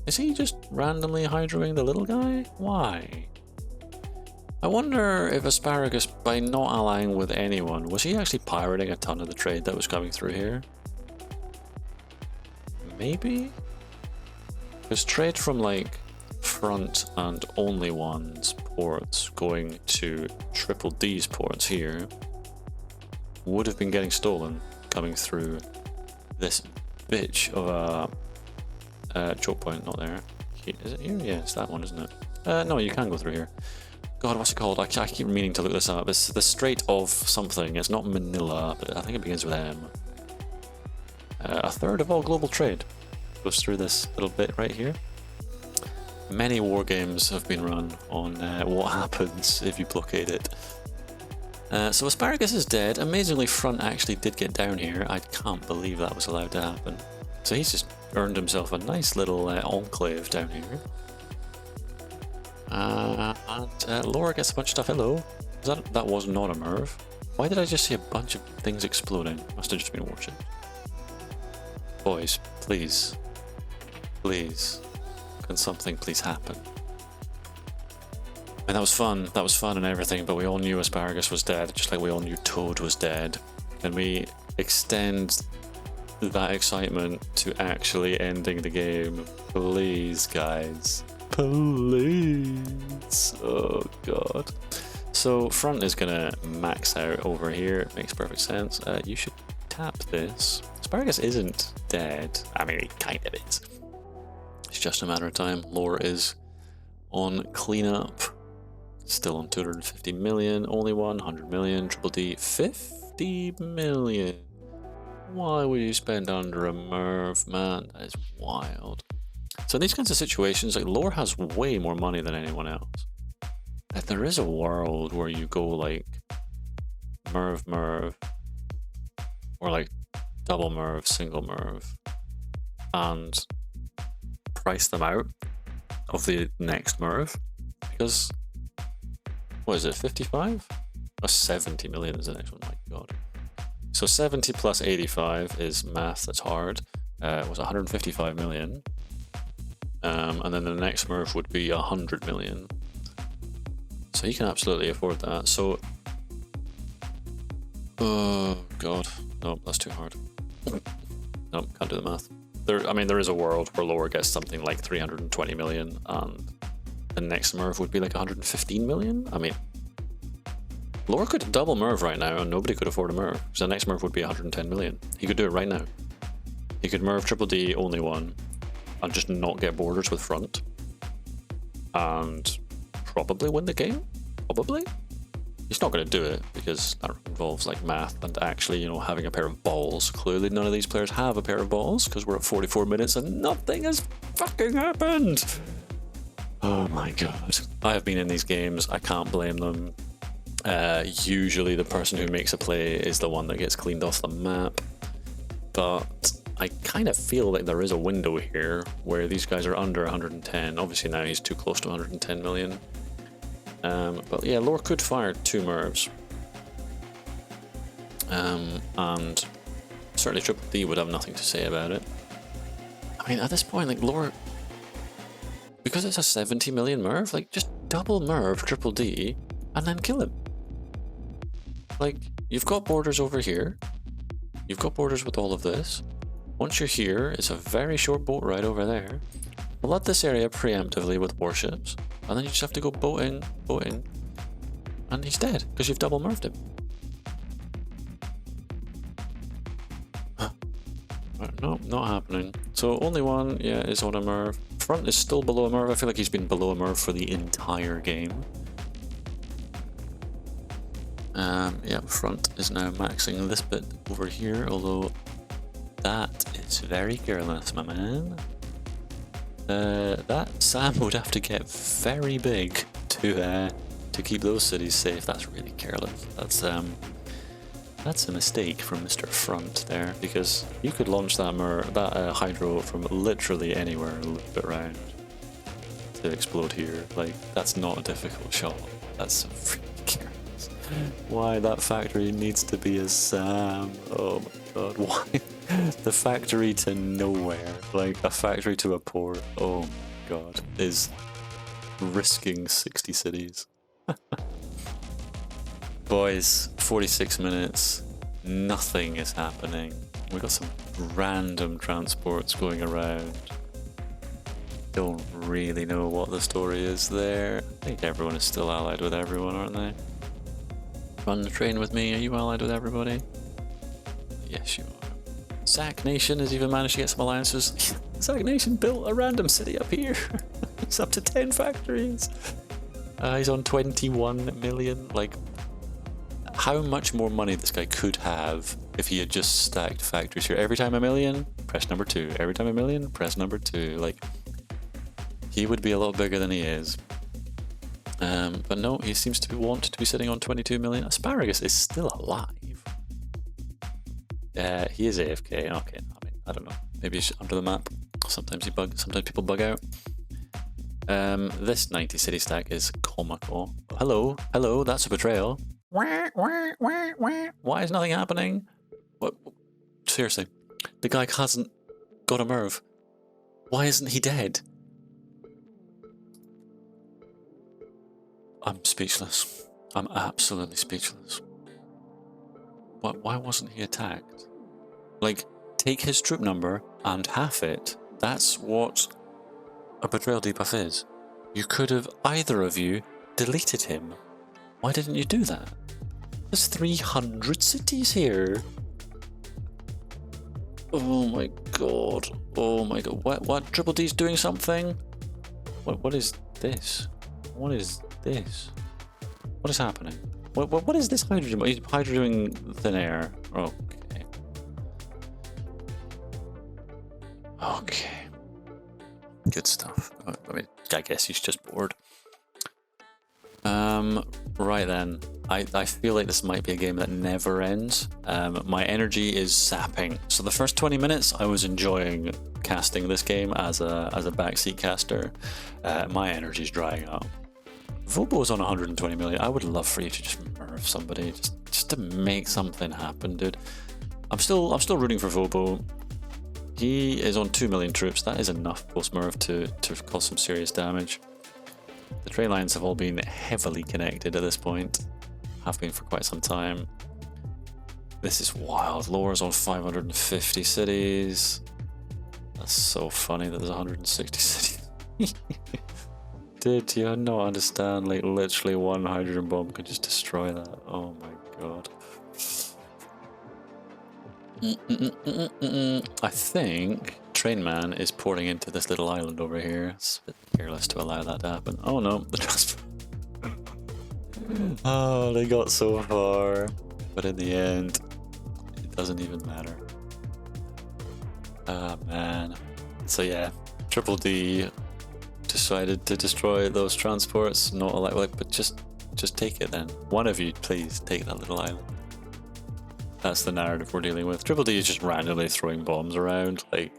Is he just randomly hydroing the little guy? Why? I wonder if Asparagus, by not allying with anyone, was he actually pirating a ton of the trade that was coming through here? Maybe? Because trade from like Front and Only One's ports going to Triple D's ports here would have been getting stolen coming through this bitch of a choke point. Not there. Is it here? Yeah, it's that one, isn't it? No, you can go through here. God, what's it called? I keep meaning to look this up. It's the Strait of something. It's not Manila, but I think it begins with M. A third of all global trade goes through this little bit right here. Many war games have been run on what happens if you blockade it. So Asparagus is dead. Amazingly, Front actually did get down here. I can't believe that was allowed to happen. So he's just earned himself a nice little enclave down here. And Laura gets a bunch of stuff. Hello. That was not a MIRV. Why did I just see a bunch of things exploding? Must have just been warships. Boys, please. Please. Can something please happen? And that was fun and everything, but we all knew Asparagus was dead, just like we all knew Toad was dead. Can we extend that excitement to actually ending the game? Please, guys. Please. Oh, God. So, Front is gonna max out over here. It makes perfect sense. You should tap this. Asparagus isn't dead. I mean, he kind of is. It's just a matter of time. Lore is on cleanup. Still on 250 million. Only 100 million. Triple D 50 million. Why would you spend under a MIRV, man? That is wild. So in these kinds of situations, like Lore has way more money than anyone else. Like, there is a world where you go like MIRV, or like double MIRV, single MIRV, and price them out of the next MIRV, because what is it, 55? Or 70 million is the next one, my god. So 70 plus 85 is math that's hard. It was 155 million. And then the next MIRV would be 100 million. So you can absolutely afford that. So, oh god, no, that's too hard. No, can't do the math. I mean, there is a world where Lore gets something like 320 million, and the next MIRV would be like 115 million. I mean, Lore could double MIRV right now, and nobody could afford a MIRV, because the next MIRV would be 110 million. He could do it right now. He could MIRV Triple D only one, and just not get borders with Front, and probably win the game. Probably. He's not going to do it because that involves like math and actually, you know, having a pair of balls. Clearly none of these players have a pair of balls because we're at 44 minutes and nothing has fucking happened. Oh my god. I have been in these games, I can't blame them. Usually the person who makes a play is the one that gets cleaned off the map, but I kind of feel like there is a window here where these guys are under 110. Obviously now he's too close to 110 million. But yeah, Lore could fire 2 MIRVs. And certainly Triple D would have nothing to say about it. I mean, at this point, like, Lore, because it's a 70 million MIRV, like, just double MIRV Triple D and then kill him. Like, you've got borders over here. You've got borders with all of this. Once you're here, it's a very short boat ride over there. Flood this area preemptively with warships, and then you just have to go boat in, and he's dead, because you've double MIRV'd him. No, not happening. So only one, yeah, is on a MIRV. Front is still below a MIRV. I feel like he's been below a MIRV for the entire game. Yeah, front is now maxing this bit over here, although that is very careless, my man. That Sam would have to get very big to keep those cities safe. That's really careless. That's a mistake from Mr. Front there, because you could launch that hydro from literally anywhere and loop it around to explode here. Like, that's not a difficult shot. That's really careless. Why that factory needs to be a Sam? Oh my god, why? The factory to nowhere, like a factory to a port, oh my god, is risking 60 cities. Boys, 46 minutes, nothing is happening. We've got some random transports going around. Don't really know what the story is there. I think everyone is still allied with everyone, aren't they? Run the train with me, are you allied with everybody? Yes, you are. Zack Nation has even managed to get some alliances. Zack Nation built a random city up here. It's up to 10 factories. He's on 21 million. Like, how much more money this guy could have if he had just stacked factories here. Every time a million, press number 2. Every time a million, press number 2. Like, he would be a lot bigger than he is. But no, he seems to want to be sitting on 22 million. Asparagus is still alive. He is AFK. Okay, I mean, I don't know. Maybe he's under the map. Sometimes people bug out. This 90 city stack is comical. Hello, that's a betrayal. Why is nothing happening? What? Seriously, the guy hasn't got a MIRV. Why isn't he dead? I'm speechless. I'm absolutely speechless. Why wasn't he attacked? Like, take his troop number and half it. That's what a betrayal debuff is. You could have, either of you, deleted him. Why didn't you do that? There's 300 cities here. Oh my god. Oh my god. What? Triple D's doing something? What is this? What is this? What is happening? What is this hydrogen? He's hydrogen thin air. Okay. Okay. Good stuff. I mean, I guess he's just bored. Right then. I feel like this might be a game that never ends. My energy is sapping. So the first 20 minutes, I was enjoying casting this game as a backseat caster. My energy's drying up. Vobo's on 120 million. I would love for you to just MIRV somebody, just to make something happen, dude. I'm still rooting for Vobo. He is on 2 million troops. That is enough post MIRV to cause some serious damage. The train lines have all been heavily connected at this point. Have been for quite some time. This is wild. Lore's on 550 cities. That's so funny that there's 160 cities. Did you not understand? Like, literally one hydrogen bomb could just destroy that. Oh my god. I think Trainman is porting into this little island over here. It's a bit careless to allow that to happen. Oh no, the transfer. Oh, they got so far. But in the end, it doesn't even matter. Ah, man. So yeah, Triple D decided to destroy those transports. Not like, but just take it then. One of you, please take that little island. That's the narrative we're dealing with. Triple D is just randomly throwing bombs around. Like,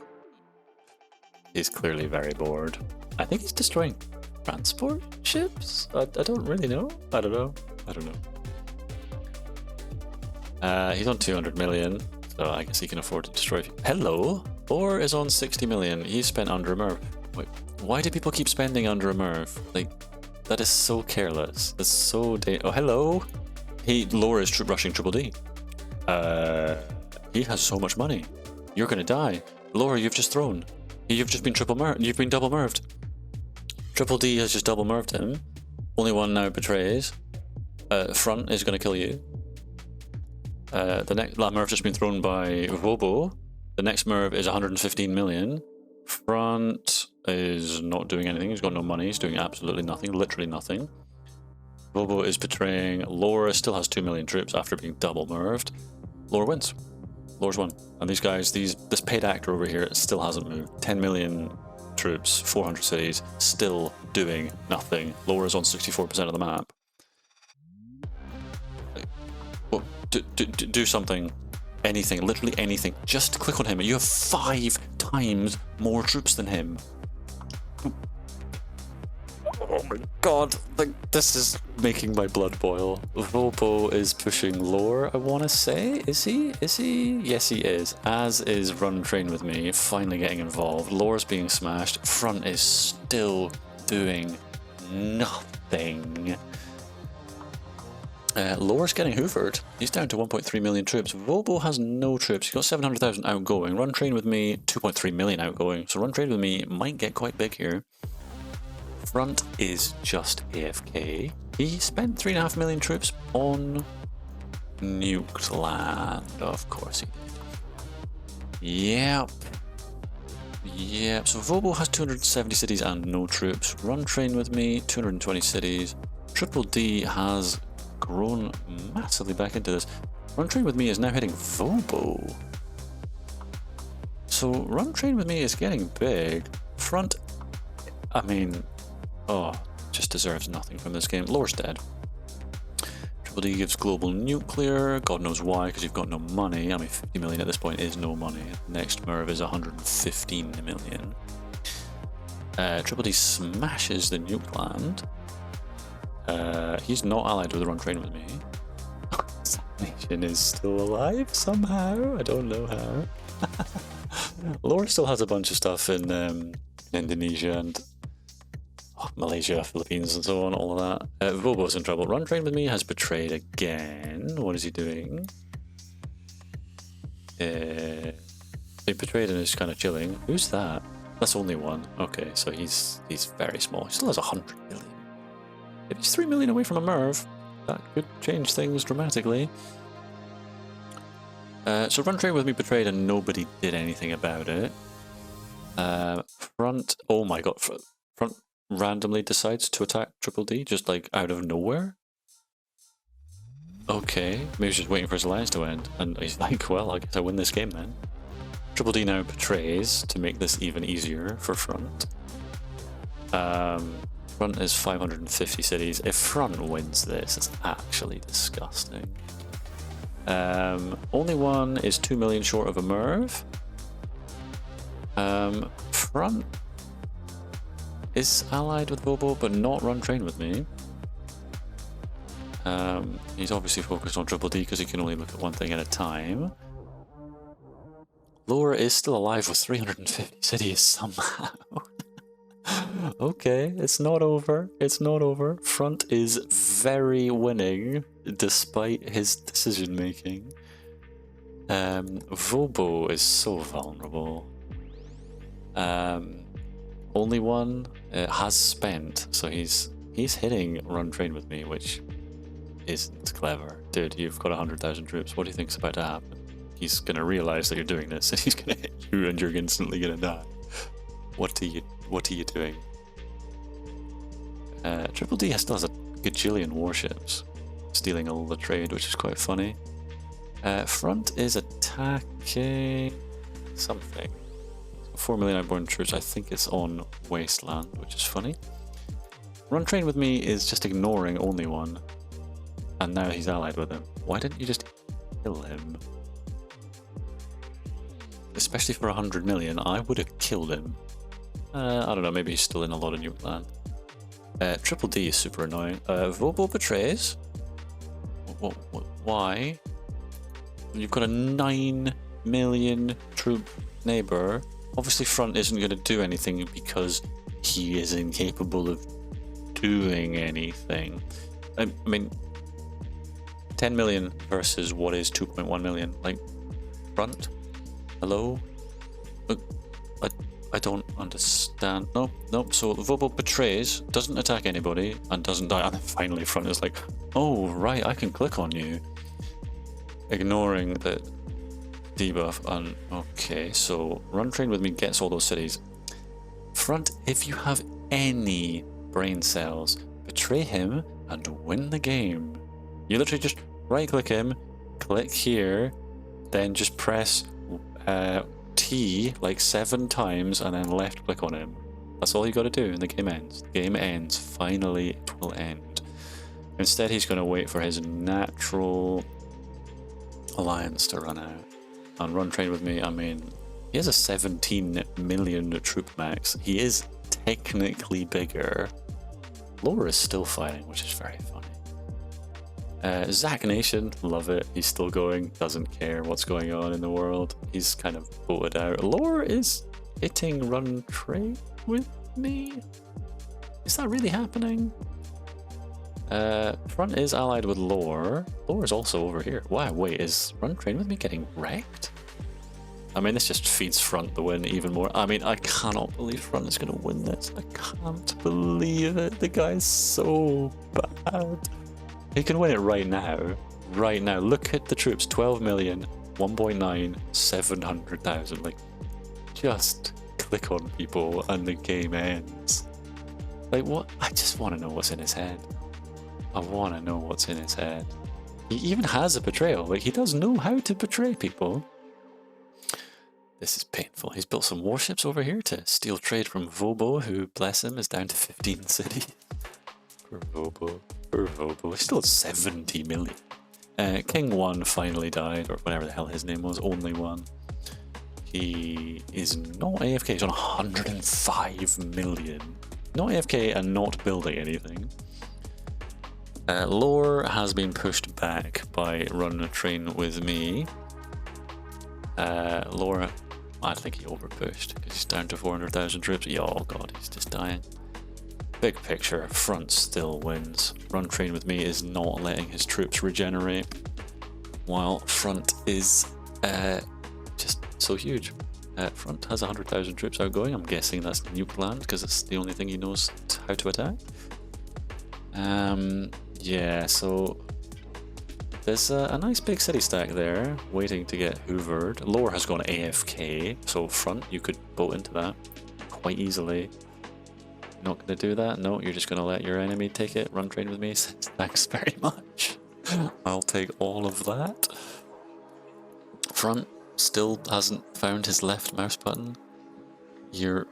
he's clearly very bored. I think he's destroying transport ships. I don't really know. I don't know. He's on 200 million, so I guess he can afford to destroy. Hello, Or is on 60 million. He's spent under a MIRV. Wait, why do people keep spending under a MIRV? Like, that is so careless. That's so oh, hello. Laura is rushing Triple D. He has so much money. You're gonna die. Laura, you've just thrown. You've just been you've been double MIRVed. Triple D has just double MIRVed him. Only one now betrays. Front is gonna kill you. The next MIRV just been thrown by Vobo. The next MIRV is 115 million. Front is not doing anything. He's got no money. He's doing absolutely nothing. Literally nothing. Vobo is betraying. Laura still has 2 million troops after being double MIRVed. Laura wins. Laura's won. And these guys, this paid actor over here still hasn't moved. 10 million troops, 400 cities, still doing nothing. Laura's on 64% of the map. Well, do something. Anything, literally anything. Just click on him and you have 5 times more troops than him. Oh my god, like, this is making my blood boil. Vobo is pushing Lore, I want to say. Is he? Is he? Yes, he is. As is Run Train With Me, finally getting involved. Lore's being smashed. Front is still doing nothing. Lore's getting hoovered. He's down to 1.3 million troops. Vobo has no troops. He's got 700,000 outgoing. Run Train With Me, 2.3 million outgoing. So Run Train With Me might get quite big here. Front is just AFK. He spent 3.5 million troops on Nuked Land. Of course he did. Yep. Yep. So Vobo has 270 cities and no troops. Run Train With Me, 220 cities. Triple D has grown massively back into this. Run Train With Me is now hitting Vobo. So Run Train With Me is getting big. Front, I mean, oh, just deserves nothing from this game. Lore's dead. Triple D gives global nuclear. God knows why, because you've got no money. I mean, 50 million at this point is no money. Next MIRV is 115 million. Triple D smashes the nuke land. He's not allied with the Run Train With Me. Nation is still alive somehow. I don't know how. Lore still has a bunch of stuff in Indonesia and Malaysia, Philippines, and so on. All of that. Vobo's in trouble. Run Train With Me has betrayed again. What is he doing? He betrayed and is kind of chilling. Who's that? That's only one. Okay, so he's very small. He still has 100 million. If he's 3 million away from a MIRV, that could change things dramatically. So Run Train With Me betrayed and nobody did anything about it. Front, oh my god, Front randomly decides to attack Triple D, just like out of nowhere. Okay, maybe he's just waiting for his alliance to end, and he's like, well, I guess I win this game then. Triple D now betrays to make this even easier for Front. Front is 550 cities. If Front wins this, it's actually disgusting. Only one is 2 million short of a MIRV. Front is allied with Vobo, but not Run Train With Me. He's obviously focused on Triple D because he can only look at one thing at a time. Laura is still alive with 350 cities somehow. Okay, it's not over. It's not over. Front is very winning despite his decision making. Vobo is so vulnerable. Only one has spent, so he's hitting Run Train With Me, which isn't clever. Dude, you've got 100,000 troops. What do you think's about to happen? He's gonna realize that you're doing this, and he's gonna hit you, and you're instantly gonna die. What are you doing? Triple D still has a gajillion warships, stealing all the trade, which is quite funny. Front is attacking something. 4 million outbound troops. I think it's on Wasteland, which is funny. Run train with me is just ignoring only one. And now he's allied with him. Why didn't you just kill him? Especially for 100 million, I would have killed him. I don't know, maybe he's still in a lot of new land. Triple D is super annoying. Vobo betrays. Why? You've got a 9 million troop neighbor. Obviously front isn't going to do anything because he is incapable of doing anything. I mean, 10 million versus what is 2.1 million? Like, front? Hello? Look, I don't understand. No. So Vobo betrays, doesn't attack anybody, and doesn't die. And then finally front is like, oh, right, I can click on you. Ignoring the debuff. And okay, so run train with me gets all those cities. Front, if you have any brain cells, betray him and win the game. You literally just right click him, click here, then just press T like 7 times and then left click on him. That's all you got to do and the game ends. The game ends. Finally it will end. Instead he's going to wait for his natural alliance to run out. And run train with me, I mean, he has a 17 million troop max. He is technically bigger. Lower is still fighting, which is very funny. Zach Nation, love it. He's still going, doesn't care what's going on in the world. He's kind of voted out. Lore is hitting run train with me. Is that really happening? Front is allied with Lore. Lore is also over here. Wow, wait, is run train with me getting wrecked? I mean, this just feeds Front the win even more. I mean, I cannot believe Front is going to win this. I can't believe it. The guy's so bad. He can win it right now. Right now. Look at the troops. 12 million, 1.9, 700,000. Like, just click on people and the game ends. Like, what? I just want to know what's in his head. I want to know what's in his head. He even has a betrayal. Like, he does know how to betray people. This is painful. He's built some warships over here to steal trade from Vobo, who, bless him, is down to 15 cities. Poor Vobo. Poor Vobo. He's still at 70 million. King 1 finally died, or whatever the hell his name was, only one. He is not AFK, he's on 105 million. Not AFK and not building anything. Lore has been pushed back by Run Train with me. Lore, I think he overpushed because he's down to 400,000 troops. Oh god, he's just dying. Big picture, Front still wins. Run Train with me is not letting his troops regenerate, while Front is just so huge. Front has 100,000 troops outgoing. I'm guessing that's nuke land because it's the only thing he knows how to attack. Yeah, so there's a nice big city stack there waiting to get hoovered. Lore has gone AFK, so Front, you could boat into that quite easily. Not going to do that? No, you're just going to let your enemy take it? Run train with me? Thanks very much. I'll take all of that. Front still hasn't found his left mouse button. Your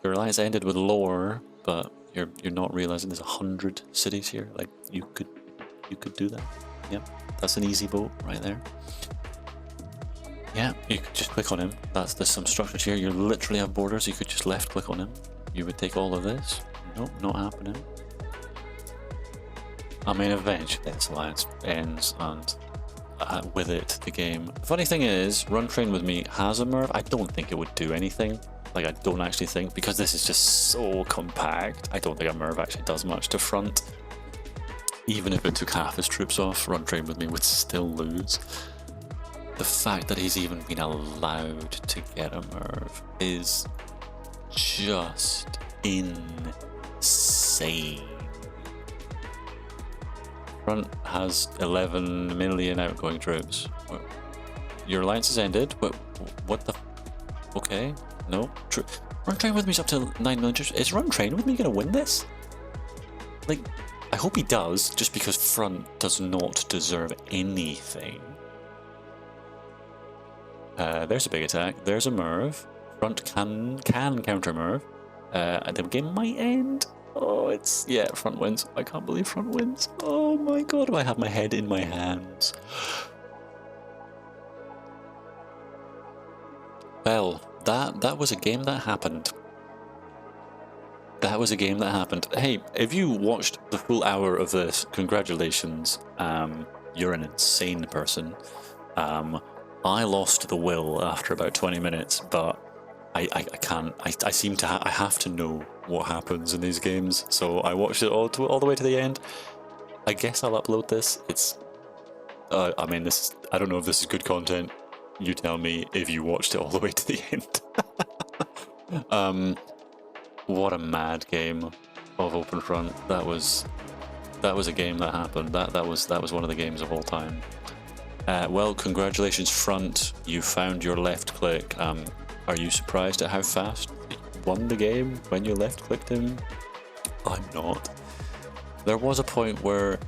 alliance ended with Lore, but you're not realizing there's 100 cities here. Like, you could do that. Yep, that's an easy boat right there. Yeah, you could just click on him. There's some structures here. You literally have borders. You could just left click on him. You would take all of this. Nope, not happening. I mean, eventually this alliance ends, and with it, the game. Funny thing is, Run Train with me has a MIRV. I don't think it would do anything. Like, I don't actually think, because this is just so compact, I don't think a MIRV actually does much to Front. Even if it took half his troops off, Run Train with me would still lose. The fact that he's even been allowed to get a MIRV is just insane. Front has 11 million outgoing troops. Your alliance has ended. What the? Okay, no. Run Train with me's up to 9 million troops. Is Run Train with me gonna win this? Like, I hope he does, just because Front does not deserve anything. There's a big attack. There's a MIRV. Front can counter Merv. The game might end. Oh, it's... Yeah, front wins. I can't believe front wins. Oh my god, I have my head in my hands. Well, that was a game that happened. That was a game that happened. Hey, if you watched the full hour of this, congratulations. You're an insane person. I lost the will after about 20 minutes, but I can't. I seem to. I have to know what happens in these games, so I watched it all the way to the end. I guess I'll upload this. It's. I mean, this. I don't know if this is good content. You tell me if you watched it all the way to the end. What a mad game of Open Front. That was a game that happened. That was one of the games of all time. Well, congratulations, Front. You found your left click. Are you surprised at how fast you won the game when you left clicked him? I'm not. There was a point where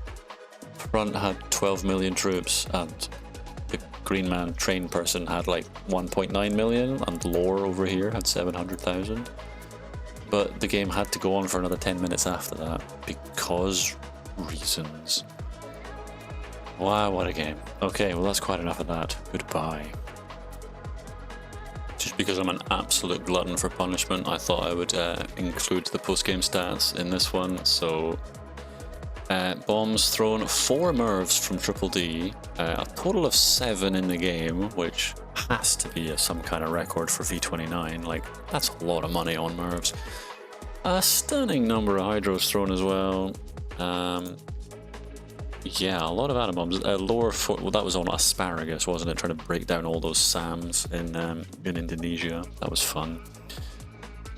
Front had 12 million troops and the Green Man train person had like 1.9 million and Lore over here had 700,000. But the game had to go on for another 10 minutes after that because reasons. Wow, what a game. Okay, well that's quite enough of that. Goodbye. Just because I'm an absolute glutton for punishment, I thought I would include the post-game stats in this one. So, bombs thrown, 4 MIRVs from Triple D, a total of 7 in the game, which has to be some kind of record for V29. Like, that's a lot of money on MIRVs. A stunning number of hydros thrown as well. Yeah, a lot of atom bombs. Lower foot. Well, that was on asparagus, wasn't it? Trying to break down all those SAMs in Indonesia. That was fun.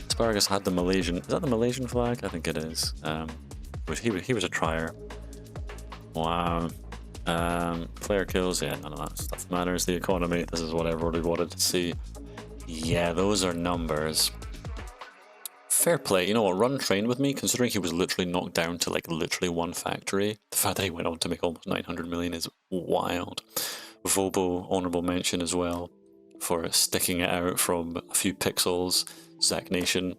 Asparagus had the Malaysian. Is that the Malaysian flag? I think it is. But he was a trier. Wow. Player kills. Yeah, none of that stuff matters. The economy. This is what everybody wanted to see. Yeah, those are numbers. Fair play. You know what? Run trained with me, considering he was literally knocked down to like literally one factory. The fact that he went on to make almost 900 million is wild. Vobo, honorable mention as well for sticking it out from a few pixels. Zack Nation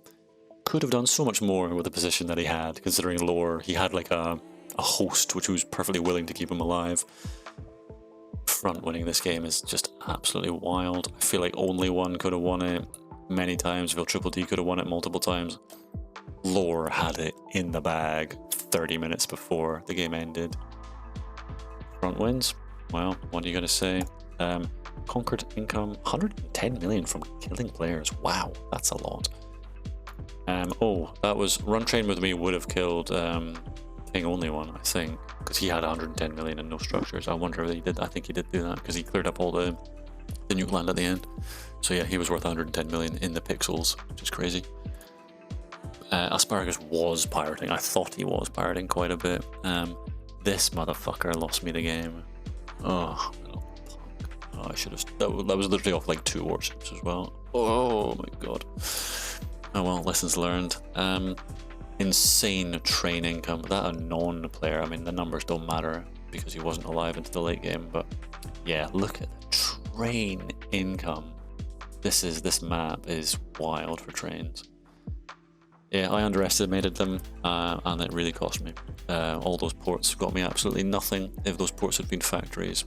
could have done so much more with the position that he had, considering Lore. He had like a host which was perfectly willing to keep him alive. Front winning this game is just absolutely wild. I feel like only one could have won it. Many times. Vil Triple D could have won it multiple times. Lore had it in the bag 30 minutes before the game ended. Front wins. Well, what are you going to say? Conquered income 110 million from killing players. Wow, that's a lot. Oh, that was Run Train with me would have killed King Only One, I think, because he had 110 million and no structures. I wonder if he did. I think he did do that because he cleared up all the nuke land at the end. So yeah, he was worth 110 million in the pixels, which is crazy. Asparagus was pirating. I thought he was pirating quite a bit. This motherfucker lost me the game. Oh, little punk. Oh, I should have. That was literally off like 2 warships as well. Oh my god. Oh well, lessons learned. Insane train income. That a non-player. I mean, the numbers don't matter because he wasn't alive into the late game. But yeah, look at the train income. This map is wild for trains. Yeah, I underestimated them, and it really cost me. All those ports got me absolutely nothing. If those ports had been factories,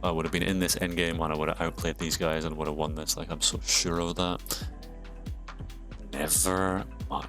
I would have been in this endgame and I would have outplayed these guys and would have won this. Like, I'm so sure of that. Never mind.